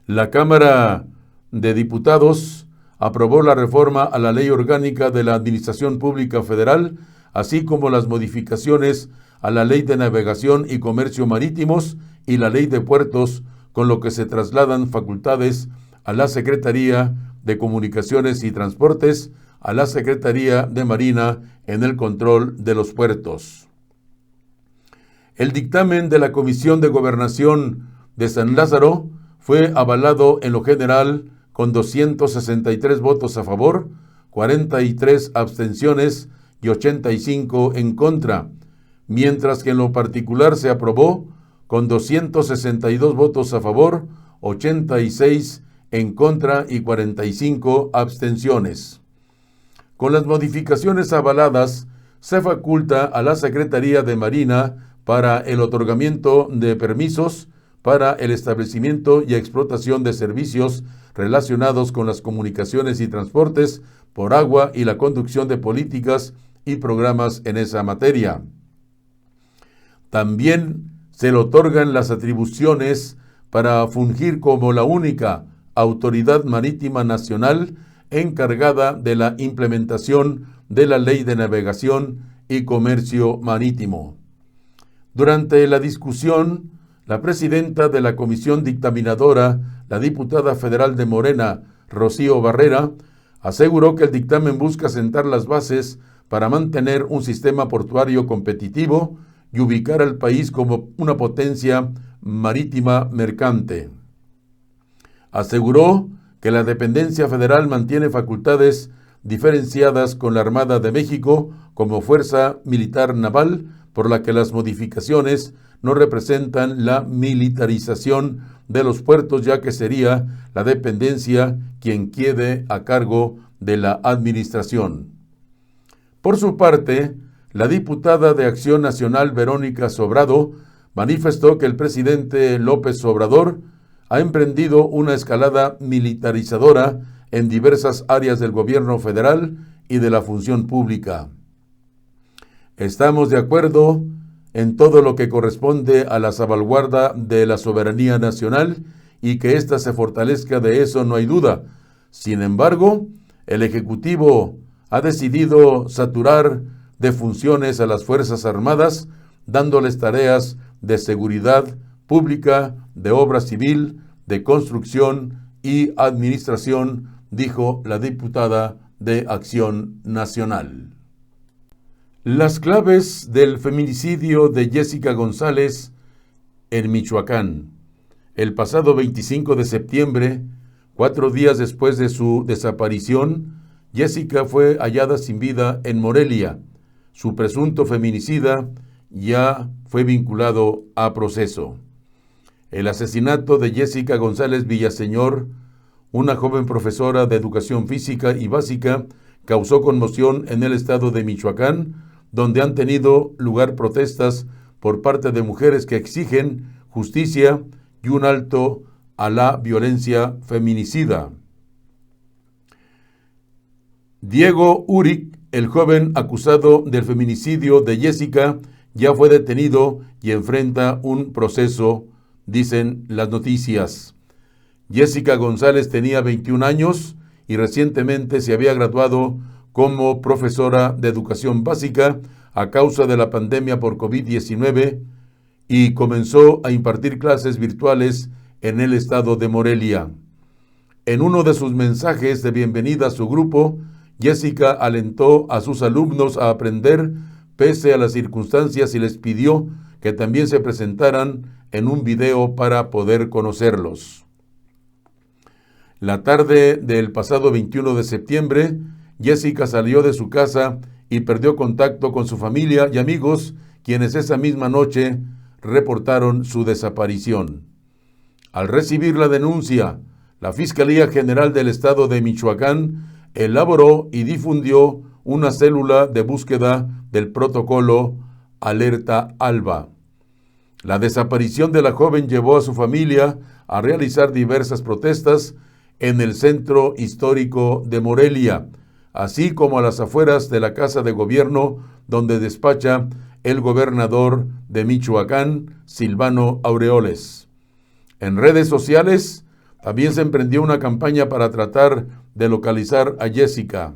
La Cámara de Diputados aprobó la reforma a la Ley Orgánica de la Administración Pública Federal, así como las modificaciones a la Ley de Navegación y Comercio Marítimos y la Ley de Puertos, con lo que se trasladan facultades a la Secretaría de Comunicaciones y Transportes, a la Secretaría de Marina en el control de los puertos. El dictamen de la Comisión de Gobernación de San Lázaro fue avalado en lo general con 263 votos a favor, 43 abstenciones y 85 en contra, mientras que en lo particular se aprobó con 262 votos a favor, 86 en contra y 45 abstenciones. Con las modificaciones avaladas, se faculta a la Secretaría de Marina para el otorgamiento de permisos para el establecimiento y explotación de servicios relacionados con las comunicaciones y transportes por agua y la conducción de políticas y programas en esa materia. También se le otorgan las atribuciones para fungir como la única autoridad marítima nacional encargada de la implementación de la Ley de Navegación y Comercio Marítimo. Durante la discusión, la presidenta de la comisión dictaminadora, la diputada federal de Morena, Rocío Barrera, aseguró que el dictamen busca sentar las bases para mantener un sistema portuario competitivo y ubicar al país como una potencia marítima mercante. Aseguró que la dependencia federal mantiene facultades diferenciadas con la Armada de México como fuerza militar naval, por la que las modificaciones no representan la militarización de los puertos, ya que sería la dependencia quien quede a cargo de la administración. Por su parte, la diputada de Acción Nacional Verónica Sobrado manifestó que el presidente López Obrador ha emprendido una escalada militarizadora en diversas áreas del gobierno federal y de la función pública. Estamos de acuerdo en todo lo que corresponde a la salvaguarda de la soberanía nacional y que ésta se fortalezca, de eso no hay duda. Sin embargo, el Ejecutivo ha decidido saturar de funciones a las Fuerzas Armadas, dándoles tareas de seguridad pública, de obra civil, de construcción y administración, dijo la diputada de Acción Nacional. Las claves del feminicidio de Jessica González en Michoacán. El pasado 25 de septiembre, 4 días después de su desaparición, Jessica fue hallada sin vida en Morelia. Su presunto feminicida ya fue vinculado a proceso. El asesinato de Jessica González Villaseñor, una joven profesora de educación física y básica, causó conmoción en el estado de Michoacán, donde han tenido lugar protestas por parte de mujeres que exigen justicia y un alto a la violencia feminicida. Diego Uric, el joven acusado del feminicidio de Jessica, ya fue detenido y enfrenta un proceso, dicen las noticias. Jessica González tenía 21 años y recientemente se había graduado como profesora de educación básica a causa de la pandemia por COVID-19 y comenzó a impartir clases virtuales en el estado de Morelia. En uno de sus mensajes de bienvenida a su grupo, Jessica alentó a sus alumnos a aprender pese a las circunstancias y les pidió que también se presentaran en un video para poder conocerlos. La tarde del pasado 21 de septiembre, Jessica salió de su casa y perdió contacto con su familia y amigos, quienes esa misma noche reportaron su desaparición. Al recibir la denuncia, la Fiscalía General del Estado de Michoacán elaboró y difundió una célula de búsqueda del protocolo Alerta Alba. La desaparición de la joven llevó a su familia a realizar diversas protestas en el centro histórico de Morelia, así como a las afueras de la Casa de Gobierno, donde despacha el gobernador de Michoacán, Silvano Aureoles. En redes sociales también se emprendió una campaña para tratar de localizar a Jessica.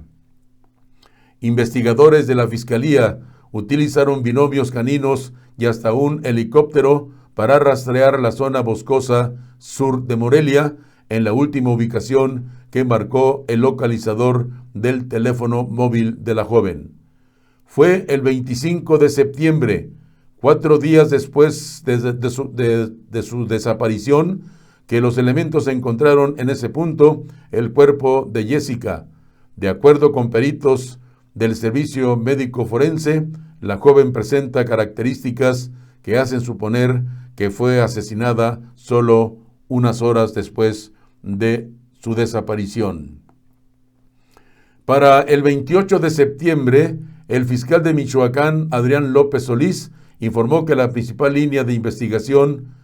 Investigadores de la Fiscalía utilizaron binomios caninos y hasta un helicóptero para rastrear la zona boscosa sur de Morelia, en la última ubicación que marcó el localizador del teléfono móvil de la joven. Fue el 25 de septiembre, 4 días después de su desaparición, que los elementos encontraron en ese punto el cuerpo de Jessica. De acuerdo con peritos del Servicio Médico Forense, la joven presenta características que hacen suponer que fue asesinada solo unas horas después de su desaparición. Para el 28 de septiembre, el fiscal de Michoacán, Adrián López Solís, informó que la principal línea de investigación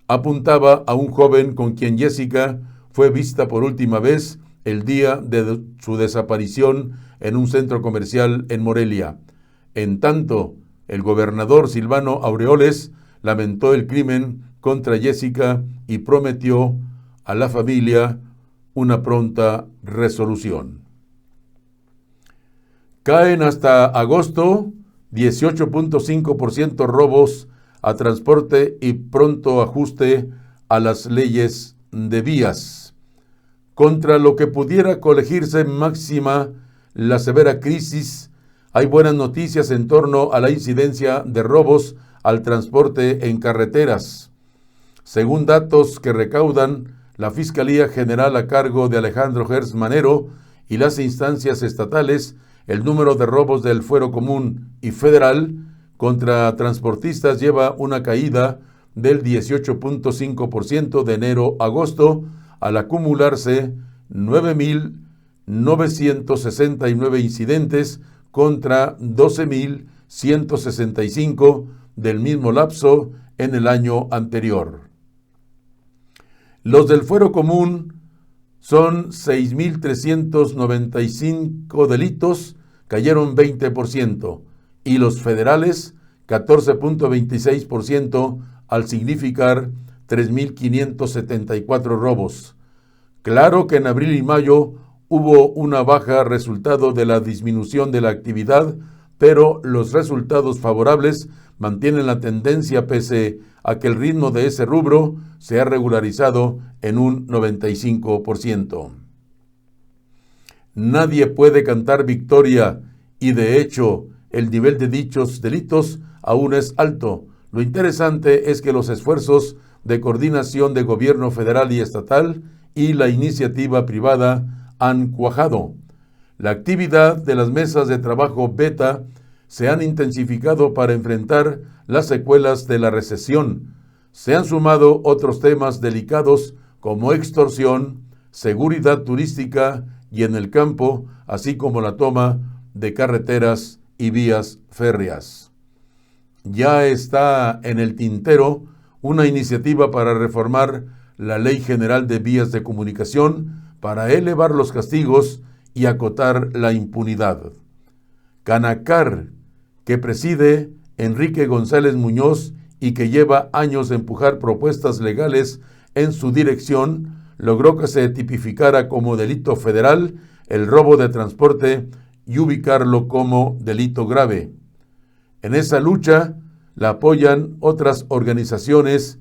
apuntaba a un joven con quien Jessica fue vista por última vez el día de su desaparición en un centro comercial en Morelia. En tanto, el gobernador Silvano Aureoles lamentó el crimen contra Jessica y prometió a la familia una pronta resolución. Caen hasta agosto 18.5% robos a transporte y pronto ajuste a las leyes de vías. Contra lo que pudiera colegirse máxima la severa crisis, hay buenas noticias en torno a la incidencia de robos al transporte en carreteras. Según datos que recaudan la Fiscalía General a cargo de Alejandro Gertz Manero y las instancias estatales, el número de robos del fuero común y federal contra transportistas lleva una caída del 18.5% de enero a agosto, al acumularse 9.969 incidentes contra 12.165 del mismo lapso en el año anterior. Los del fuero común son 6.395 delitos, cayeron 20%, y los federales 14.26% al significar 3.574 robos. Claro que en abril y mayo hubo una baja resultado de la disminución de la actividad, pero los resultados favorables mantienen la tendencia pese a que el ritmo de ese rubro se ha regularizado en un 95%. Nadie puede cantar victoria y de hecho el nivel de dichos delitos aún es alto. Lo interesante es que los esfuerzos de coordinación de gobierno federal y estatal y la iniciativa privada han cuajado. La actividad de las mesas de trabajo beta se han intensificado para enfrentar las secuelas de la recesión. Se han sumado otros temas delicados como extorsión, seguridad turística y en el campo, así como la toma de carreteras y vías férreas. Ya está en el tintero una iniciativa para reformar la Ley General de Vías de Comunicación para elevar los castigos y acotar la impunidad. Canacar, que preside Enrique González Muñoz y que lleva años de empujar propuestas legales en su dirección, logró que se tipificara como delito federal el robo de transporte y ubicarlo como delito grave. En esa lucha la apoyan otras organizaciones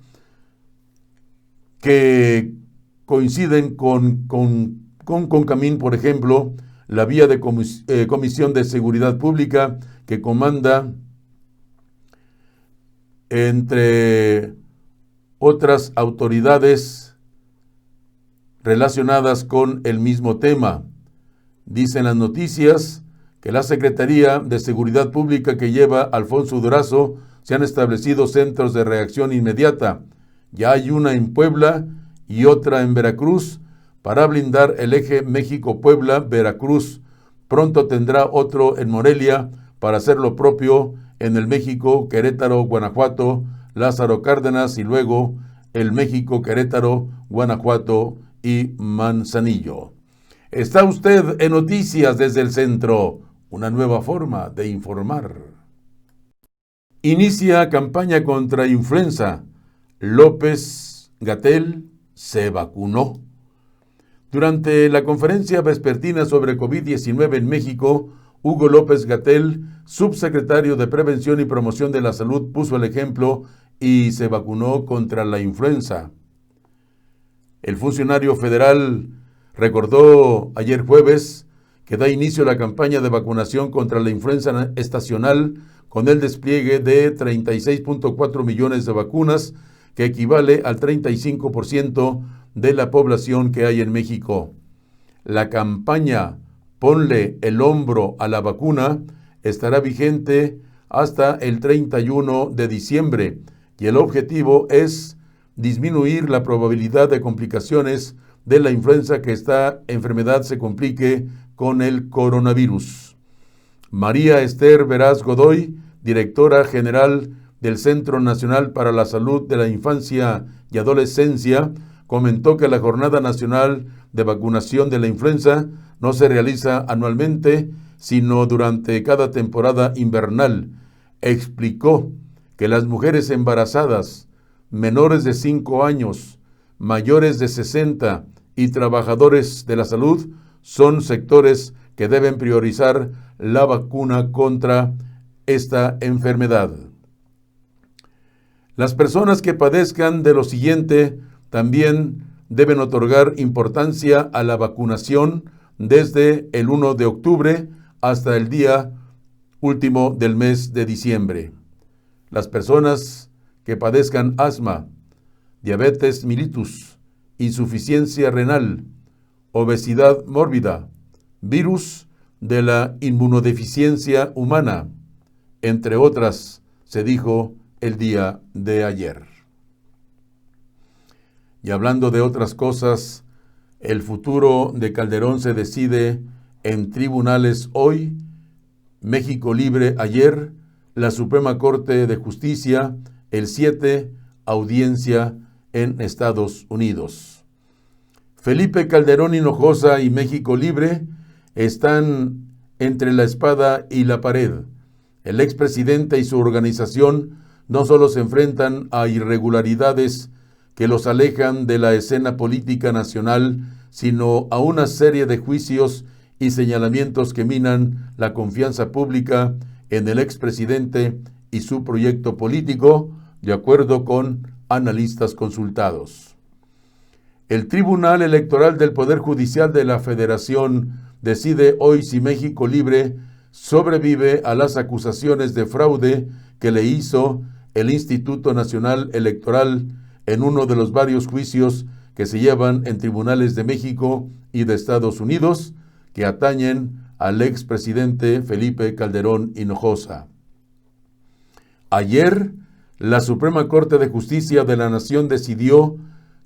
que coinciden con CONCAMIN, por ejemplo, la vía de Comisión de Seguridad Pública que comanda, entre otras autoridades relacionadas con el mismo tema. Dicen las noticias que la Secretaría de Seguridad Pública que lleva Alfonso Durazo se han establecido centros de reacción inmediata. Ya hay una en Puebla y otra en Veracruz para blindar el eje México-Puebla-Veracruz. Pronto tendrá otro en Morelia para hacer lo propio en el México, Querétaro, Guanajuato, Lázaro Cárdenas y luego el México, Querétaro, Guanajuato y Manzanillo. Está usted en Noticias desde el Centro, una nueva forma de informar. Inicia campaña contra influenza. López-Gatell se vacunó. Durante la conferencia vespertina sobre COVID-19 en México, Hugo López-Gatell, subsecretario de Prevención y Promoción de la Salud, puso el ejemplo y se vacunó contra la influenza. El funcionario federal recordó ayer jueves que da inicio a la campaña de vacunación contra la influenza estacional con el despliegue de 36.4 millones de vacunas, que equivale al 35% de la población que hay en México. La campaña Ponle el hombro a la vacuna estará vigente hasta el 31 de diciembre y el objetivo es disminuir la probabilidad de complicaciones de la influenza, que esta enfermedad se complique con el coronavirus. María Esther Veraz Godoy, directora general del Centro Nacional para la Salud de la Infancia y Adolescencia, comentó que la Jornada Nacional de Vacunación de la Influenza no se realiza anualmente, sino durante cada temporada invernal. Explicó que las mujeres embarazadas, menores de 5 años, mayores de 60 y trabajadores de la salud son sectores que deben priorizar la vacuna contra esta enfermedad. Las personas que padezcan de lo siguiente también deben otorgar importancia a la vacunación desde el 1 de octubre hasta el día último del mes de diciembre. Las personas que padezcan asma, diabetes mellitus, insuficiencia renal, obesidad mórbida, virus de la inmunodeficiencia humana, entre otras, se dijo el día de ayer. Y hablando de otras cosas, el futuro de Calderón se decide en tribunales hoy, México Libre ayer, la Suprema Corte de Justicia el 7, audiencia en Estados Unidos. Felipe Calderón Hinojosa y México Libre están entre la espada y la pared. El expresidente y su organización no solo se enfrentan a irregularidades que los alejan de la escena política nacional, sino a una serie de juicios y señalamientos que minan la confianza pública en el expresidente y su proyecto político, de acuerdo con analistas consultados. El Tribunal Electoral del Poder Judicial de la Federación decide hoy si México Libre sobrevive a las acusaciones de fraude que le hizo el Instituto Nacional Electoral en uno de los varios juicios que se llevan en tribunales de México y de Estados Unidos, que atañen al expresidente Felipe Calderón Hinojosa. Ayer, la Suprema Corte de Justicia de la Nación decidió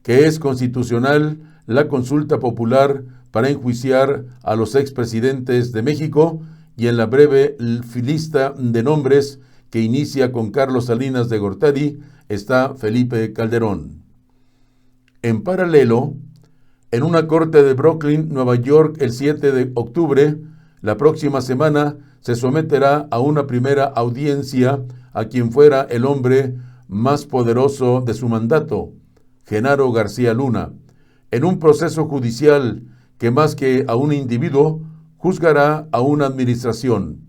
que es constitucional la consulta popular para enjuiciar a los expresidentes de México, y en la breve lista de nombres que inicia con Carlos Salinas de Gortari está Felipe Calderón. En paralelo, en una corte de Brooklyn, Nueva York, el 7 de octubre, la próxima semana, se someterá a una primera audiencia a quien fuera el hombre más poderoso de su mandato, Genaro García Luna, en un proceso judicial que más que a un individuo, juzgará a una administración.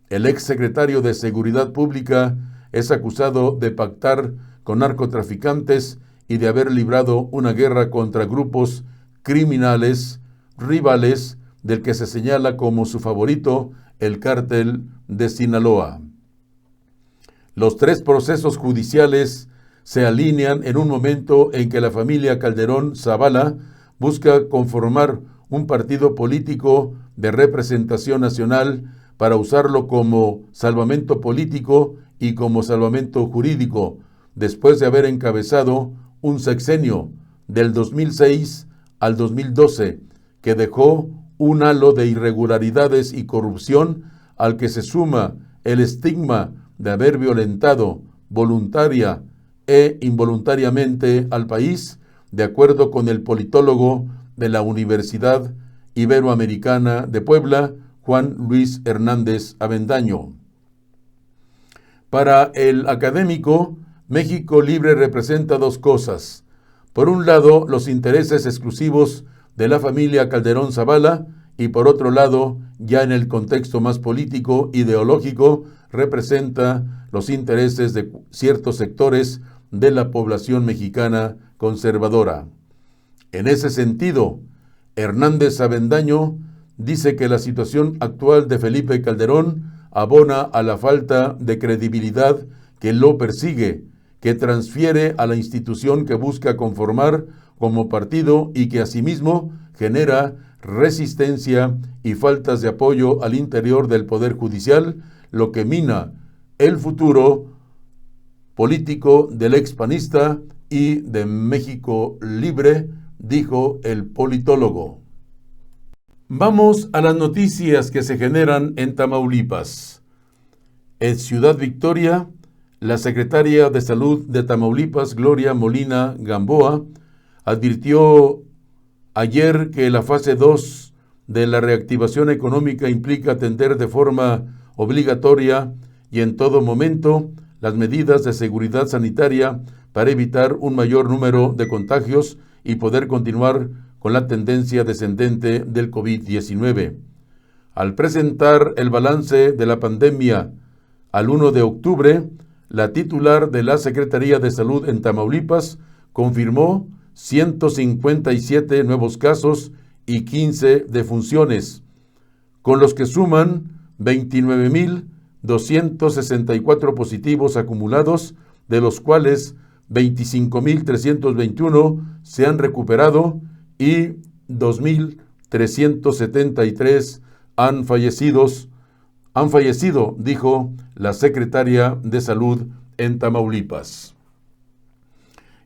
El exsecretario de Seguridad Pública es acusado de pactar con narcotraficantes y de haber librado una guerra contra grupos criminales rivales del que se señala como su favorito, el Cártel de Sinaloa. Los tres procesos judiciales se alinean en un momento en que la familia Calderón Zavala busca conformar un partido político de representación nacional para usarlo como salvamento político y como salvamento jurídico, después de haber encabezado un sexenio del 2006 al 2012 que dejó un halo de irregularidades y corrupción, al que se suma el estigma de haber violentado voluntaria e involuntariamente al país, de acuerdo con el politólogo de la Universidad Iberoamericana de Puebla, Juan Luis Hernández Avendaño. Para el académico, México Libre representa dos cosas. Por un lado, los intereses exclusivos de la familia Calderón Zavala, y por otro lado, ya en el contexto más político, ideológico, representa los intereses de ciertos sectores de la población mexicana conservadora. En ese sentido, Hernández Avendaño dice que la situación actual de Felipe Calderón abona a la falta de credibilidad que lo persigue, que transfiere a la institución que busca conformar como partido y que asimismo genera resistencia y faltas de apoyo al interior del Poder Judicial, lo que mina el futuro político del expanista y de México Libre, dijo el politólogo. Vamos a las noticias que se generan en Tamaulipas. En Ciudad Victoria, la secretaria de Salud de Tamaulipas, Gloria Molina Gamboa, advirtió ayer que la fase 2 de la reactivación económica implica atender de forma obligatoria y en todo momento las medidas de seguridad sanitaria para evitar un mayor número de contagios y poder continuar con la tendencia descendente del COVID-19. Al presentar el balance de la pandemia al 1 de octubre, la titular de la Secretaría de Salud en Tamaulipas confirmó 157 nuevos casos y 15 defunciones, con los que suman 29,264 positivos acumulados, de los cuales 25,321 se han recuperado y 2,373 han fallecido, dijo la secretaria de Salud en Tamaulipas.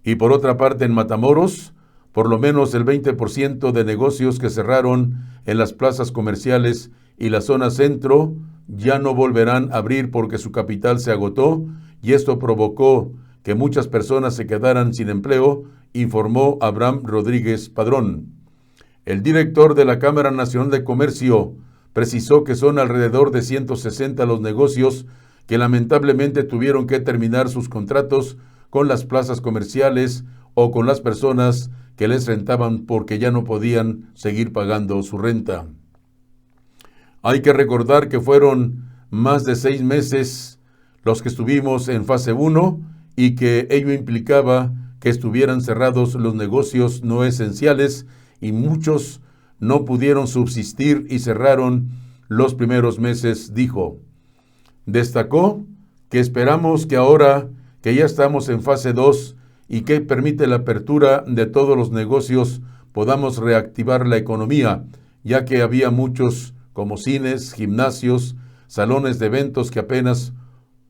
Y por otra parte, en Matamoros, por lo menos el 20% de negocios que cerraron en las plazas comerciales y la zona centro ya no volverán a abrir porque su capital se agotó y esto provocó que muchas personas se quedaran sin empleo, informó Abraham Rodríguez Padrón. El director de la Cámara Nacional de Comercio precisó que son alrededor de 160 los negocios que lamentablemente tuvieron que terminar sus contratos con las plazas comerciales o con las personas que les rentaban porque ya no podían seguir pagando su renta. Hay que recordar que fueron más de 6 meses los que estuvimos en fase 1 y que ello implicaba que estuvieran cerrados los negocios no esenciales y muchos no pudieron subsistir y cerraron los primeros meses, dijo. Destacó que esperamos que ahora que ya estamos en fase 2 y que permite la apertura de todos los negocios, podamos reactivar la economía, ya que había muchos como cines, gimnasios, salones de eventos que apenas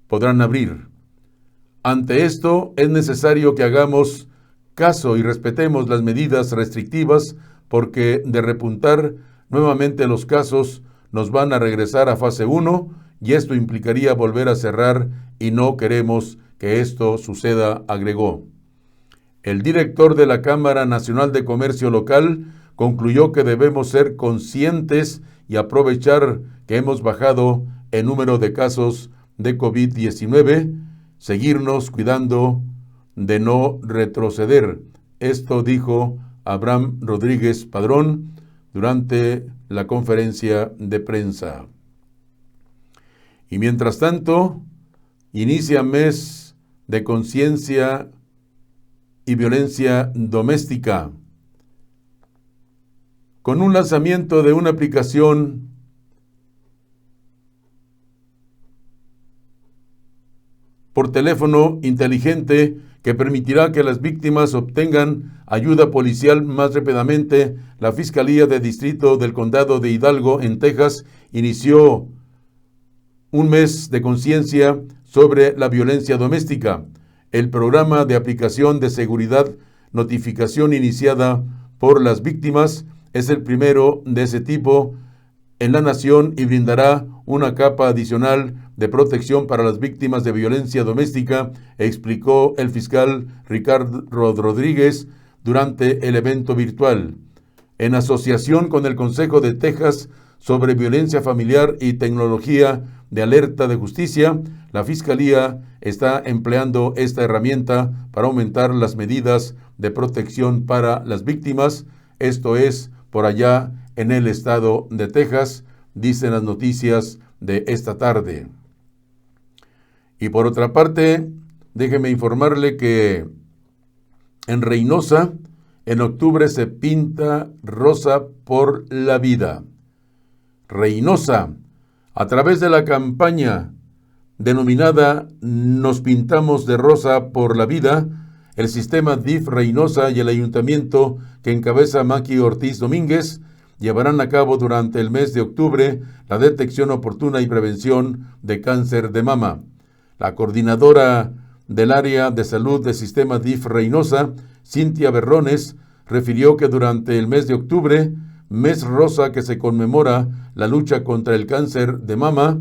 podrán abrir. Ante esto, es necesario que hagamos caso y respetemos las medidas restrictivas porque de repuntar nuevamente los casos nos van a regresar a fase 1 y esto implicaría volver a cerrar y no queremos que esto suceda, agregó. El director de la Cámara Nacional de Comercio Local concluyó que debemos ser conscientes y aprovechar que hemos bajado el número de casos de COVID-19, seguirnos cuidando de no retroceder. Esto dijo Abraham Rodríguez Padrón durante la conferencia de prensa. Y mientras tanto, inicia mes de conciencia y violencia doméstica, con un lanzamiento de una aplicación por teléfono inteligente que permitirá que las víctimas obtengan ayuda policial más rápidamente. La Fiscalía de Distrito del Condado de Hidalgo, en Texas, inició un mes de conciencia sobre la violencia doméstica. El programa de aplicación de seguridad notificación iniciada por las víctimas es el primero de ese tipo en la nación y brindará una capa adicional de protección para las víctimas de violencia doméstica, explicó el fiscal Ricardo Rodríguez durante el evento virtual. En asociación con el Consejo de Texas sobre Violencia Familiar y Tecnología de Alerta de Justicia, la Fiscalía está empleando esta herramienta para aumentar las medidas de protección para las víctimas, esto es, por allá en el estado de Texas, dicen las noticias de esta tarde. Y por otra parte, déjeme informarle que en Reynosa, en octubre se pinta rosa por la vida. Reynosa, a través de la campaña denominada Nos pintamos de rosa por la vida, el sistema DIF Reynosa y el ayuntamiento que encabeza Maki Ortiz Domínguez llevarán a cabo durante el mes de octubre la detección oportuna y prevención de cáncer de mama. La coordinadora del área de salud del sistema DIF Reynosa, Cintia Berrones, refirió que durante el mes de octubre, mes rosa que se conmemora la lucha contra el cáncer de mama,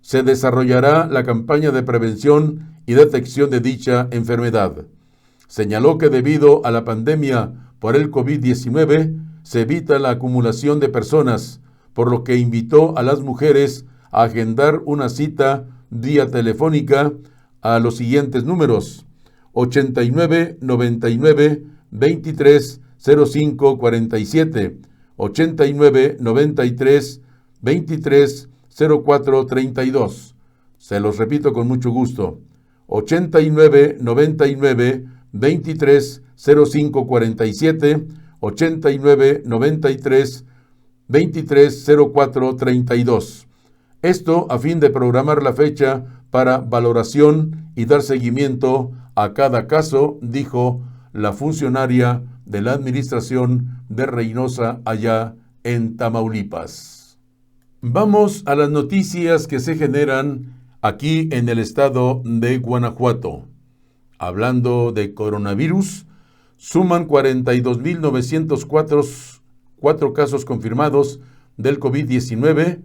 se desarrollará la campaña de prevención y detección de dicha enfermedad. Señaló que debido a la pandemia por el COVID-19 se evita la acumulación de personas, por lo que invitó a las mujeres a agendar una cita vía telefónica a los siguientes números: 89 99 23 05 47, 89 93 23 04 32. Se los repito con mucho gusto: 89 99 23 05 47, 89 93 23 04 32. Esto a fin de programar la fecha para valoración y dar seguimiento a cada caso, dijo la funcionaria de la administración de Reynosa allá en Tamaulipas. Vamos a las noticias que se generan aquí en el estado de Guanajuato. Hablando de coronavirus, suman 42.904 casos confirmados del COVID-19,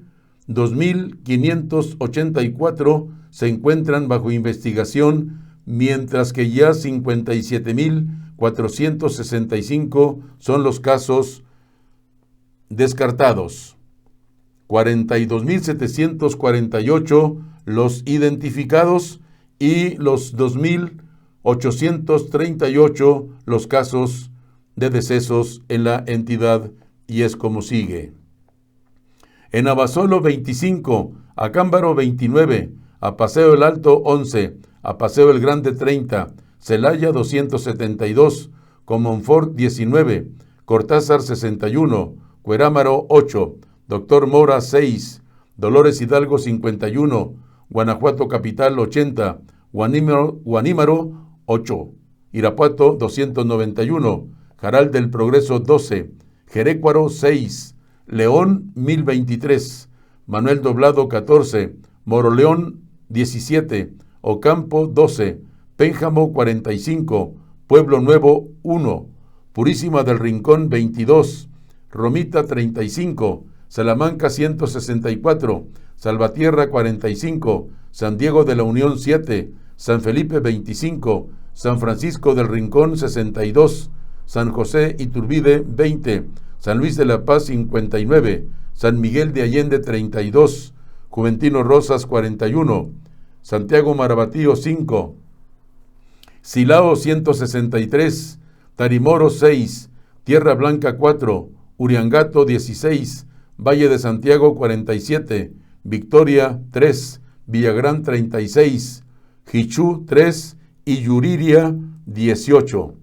2.584 se encuentran bajo investigación, mientras que ya 57.465 son los casos descartados. 42.748 los identificados y los 2.838 los casos de decesos en la entidad, y es como sigue. En Abasolo 25, Acámbaro 29, a Paseo el Alto 11, a Paseo el Grande 30, Celaya 272, Comonfort 19, Cortázar 61, Cuerámaro 8, Doctor Mora 6, Dolores Hidalgo 51, Guanajuato Capital 80, Guanímaro 8, Irapuato 291, Jaral del Progreso 12, Jerécuaro 6, León 1023, Manuel Doblado 14, Moroleón 17, Ocampo 12, Pénjamo 45, Pueblo Nuevo 1, Purísima del Rincón 22, Romita 35, Salamanca 164, Salvatierra 45, San Diego de la Unión 7, San Felipe 25, San Francisco del Rincón 62, San José Iturbide 20, San Luis de la Paz 59, San Miguel de Allende 32, Juventino Rosas 41, Santiago Marabatío 5, Silao 163, Tarimoro 6, Tierra Blanca 4, Uriangato 16, Valle de Santiago 47, Victoria 3, Villagrán 36, Jichú 3 y Yuriria 18.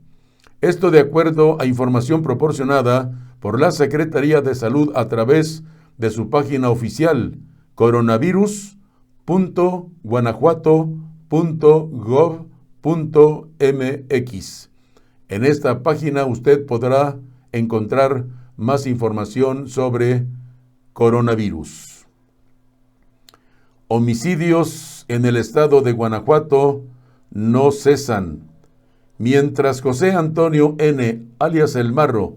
Esto de acuerdo a información proporcionada por la Secretaría de Salud a través de su página oficial coronavirus.guanajuato.gov.mx. En esta página usted podrá encontrar más información sobre coronavirus. Homicidios en el estado de Guanajuato no cesan. Mientras José Antonio N., alias El Marro,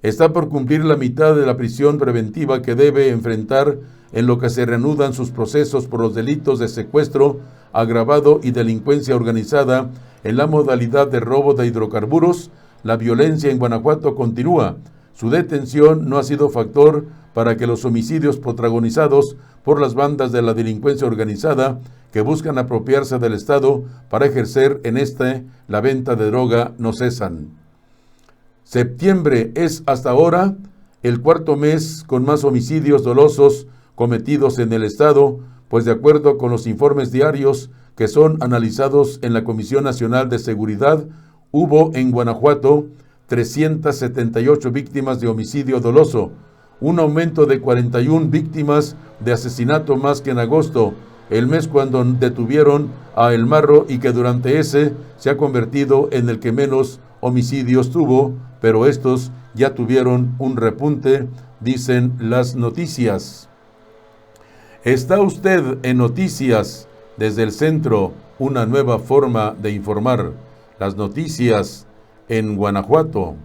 está por cumplir la mitad de la prisión preventiva que debe enfrentar en lo que se reanudan sus procesos por los delitos de secuestro agravado y delincuencia organizada en la modalidad de robo de hidrocarburos, la violencia en Guanajuato continúa. Su detención no ha sido factor para que los homicidios protagonizados por las bandas de la delincuencia organizada que buscan apropiarse del Estado para ejercer en la venta de droga no cesan. Septiembre es hasta ahora el cuarto mes con más homicidios dolosos cometidos en el Estado, pues de acuerdo con los informes diarios que son analizados en la Comisión Nacional de Seguridad, hubo en Guanajuato 378 víctimas de homicidio doloso, un aumento de 41 víctimas de asesinato más que en agosto, el mes cuando detuvieron a El Marro y que durante ese se ha convertido en el que menos homicidios tuvo, pero estos ya tuvieron un repunte, dicen las noticias. ¿Está usted en Noticias desde el Centro, una nueva forma de informar? Las noticias en Guanajuato.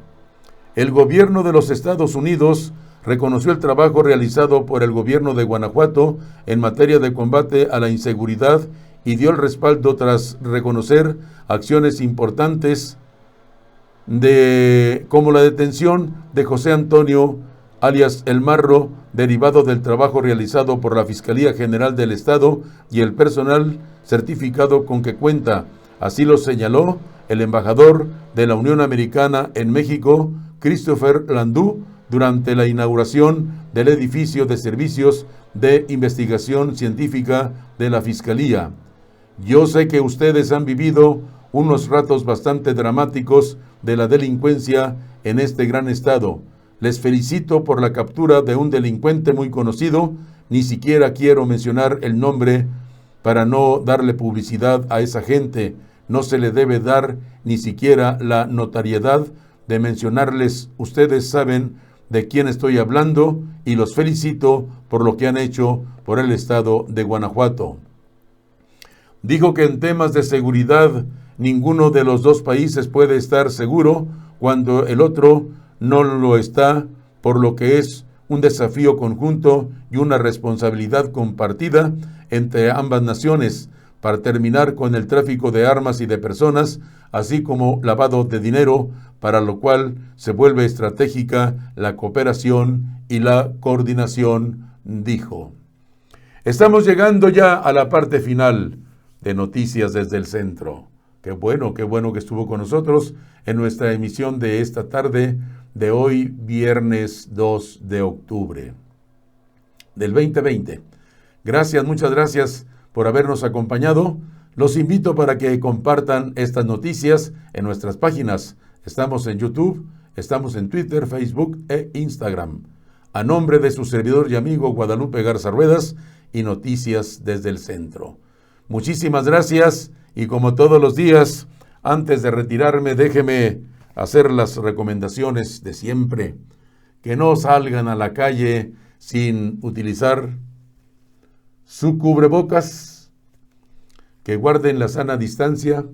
El gobierno de los Estados Unidos reconoció el trabajo realizado por el gobierno de Guanajuato en materia de combate a la inseguridad y dio el respaldo tras reconocer acciones importantes como la detención de José Antonio, alias El Marro, derivado del trabajo realizado por la Fiscalía General del Estado y el personal certificado con que cuenta. Así lo señaló el embajador de la Unión Americana en México, Christopher Landú, durante la inauguración del edificio de servicios de investigación científica de la Fiscalía. Yo sé que ustedes han vivido unos ratos bastante dramáticos de la delincuencia en este gran estado. Les felicito por la captura de un delincuente muy conocido. Ni siquiera quiero mencionar el nombre para no darle publicidad a esa gente. No se le debe dar ni siquiera la notariedad de mencionarles. Ustedes saben de quién estoy hablando y los felicito por lo que han hecho por el estado de Guanajuato. Dijo que en temas de seguridad ninguno de los dos países puede estar seguro cuando el otro no lo está, por lo que es un desafío conjunto y una responsabilidad compartida entre ambas naciones para terminar con el tráfico de armas y de personas, así como lavado de dinero, para lo cual se vuelve estratégica la cooperación y la coordinación, dijo. Estamos llegando ya a la parte final de Noticias desde el Centro. Qué bueno que estuvo con nosotros en nuestra emisión de esta tarde de hoy, viernes 2 de octubre del 2020. Gracias, muchas gracias por habernos acompañado. Los invito para que compartan estas noticias en nuestras páginas. Estamos en YouTube, estamos en Twitter, Facebook e Instagram. A nombre de su servidor y amigo Guadalupe Garza Ruedas y Noticias desde el Centro. Muchísimas gracias y como todos los días, antes de retirarme, déjeme hacer las recomendaciones de siempre. Que no salgan a la calle sin utilizar su cubrebocas, que guarden la sana distancia,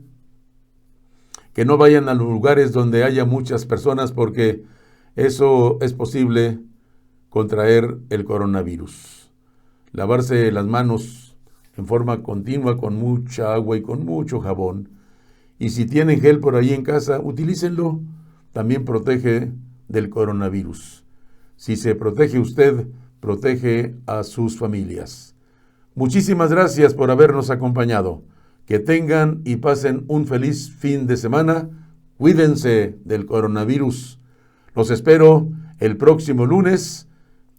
que no vayan a los lugares donde haya muchas personas porque eso es posible contraer el coronavirus. Lavarse las manos en forma continua con mucha agua y con mucho jabón. Y si tienen gel por ahí en casa, utilícenlo. También protege del coronavirus. Si se protege usted, protege a sus familias. Muchísimas gracias por habernos acompañado. Que tengan y pasen un feliz fin de semana. Cuídense del coronavirus. Los espero el próximo lunes.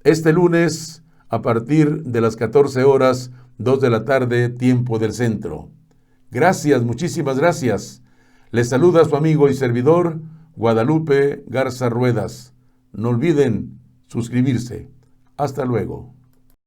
Este lunes a partir de las 14 horas, 2 de la tarde, tiempo del centro. Gracias, muchísimas gracias. Les saluda su amigo y servidor, Guadalupe Garza Ruedas. No olviden suscribirse. Hasta luego.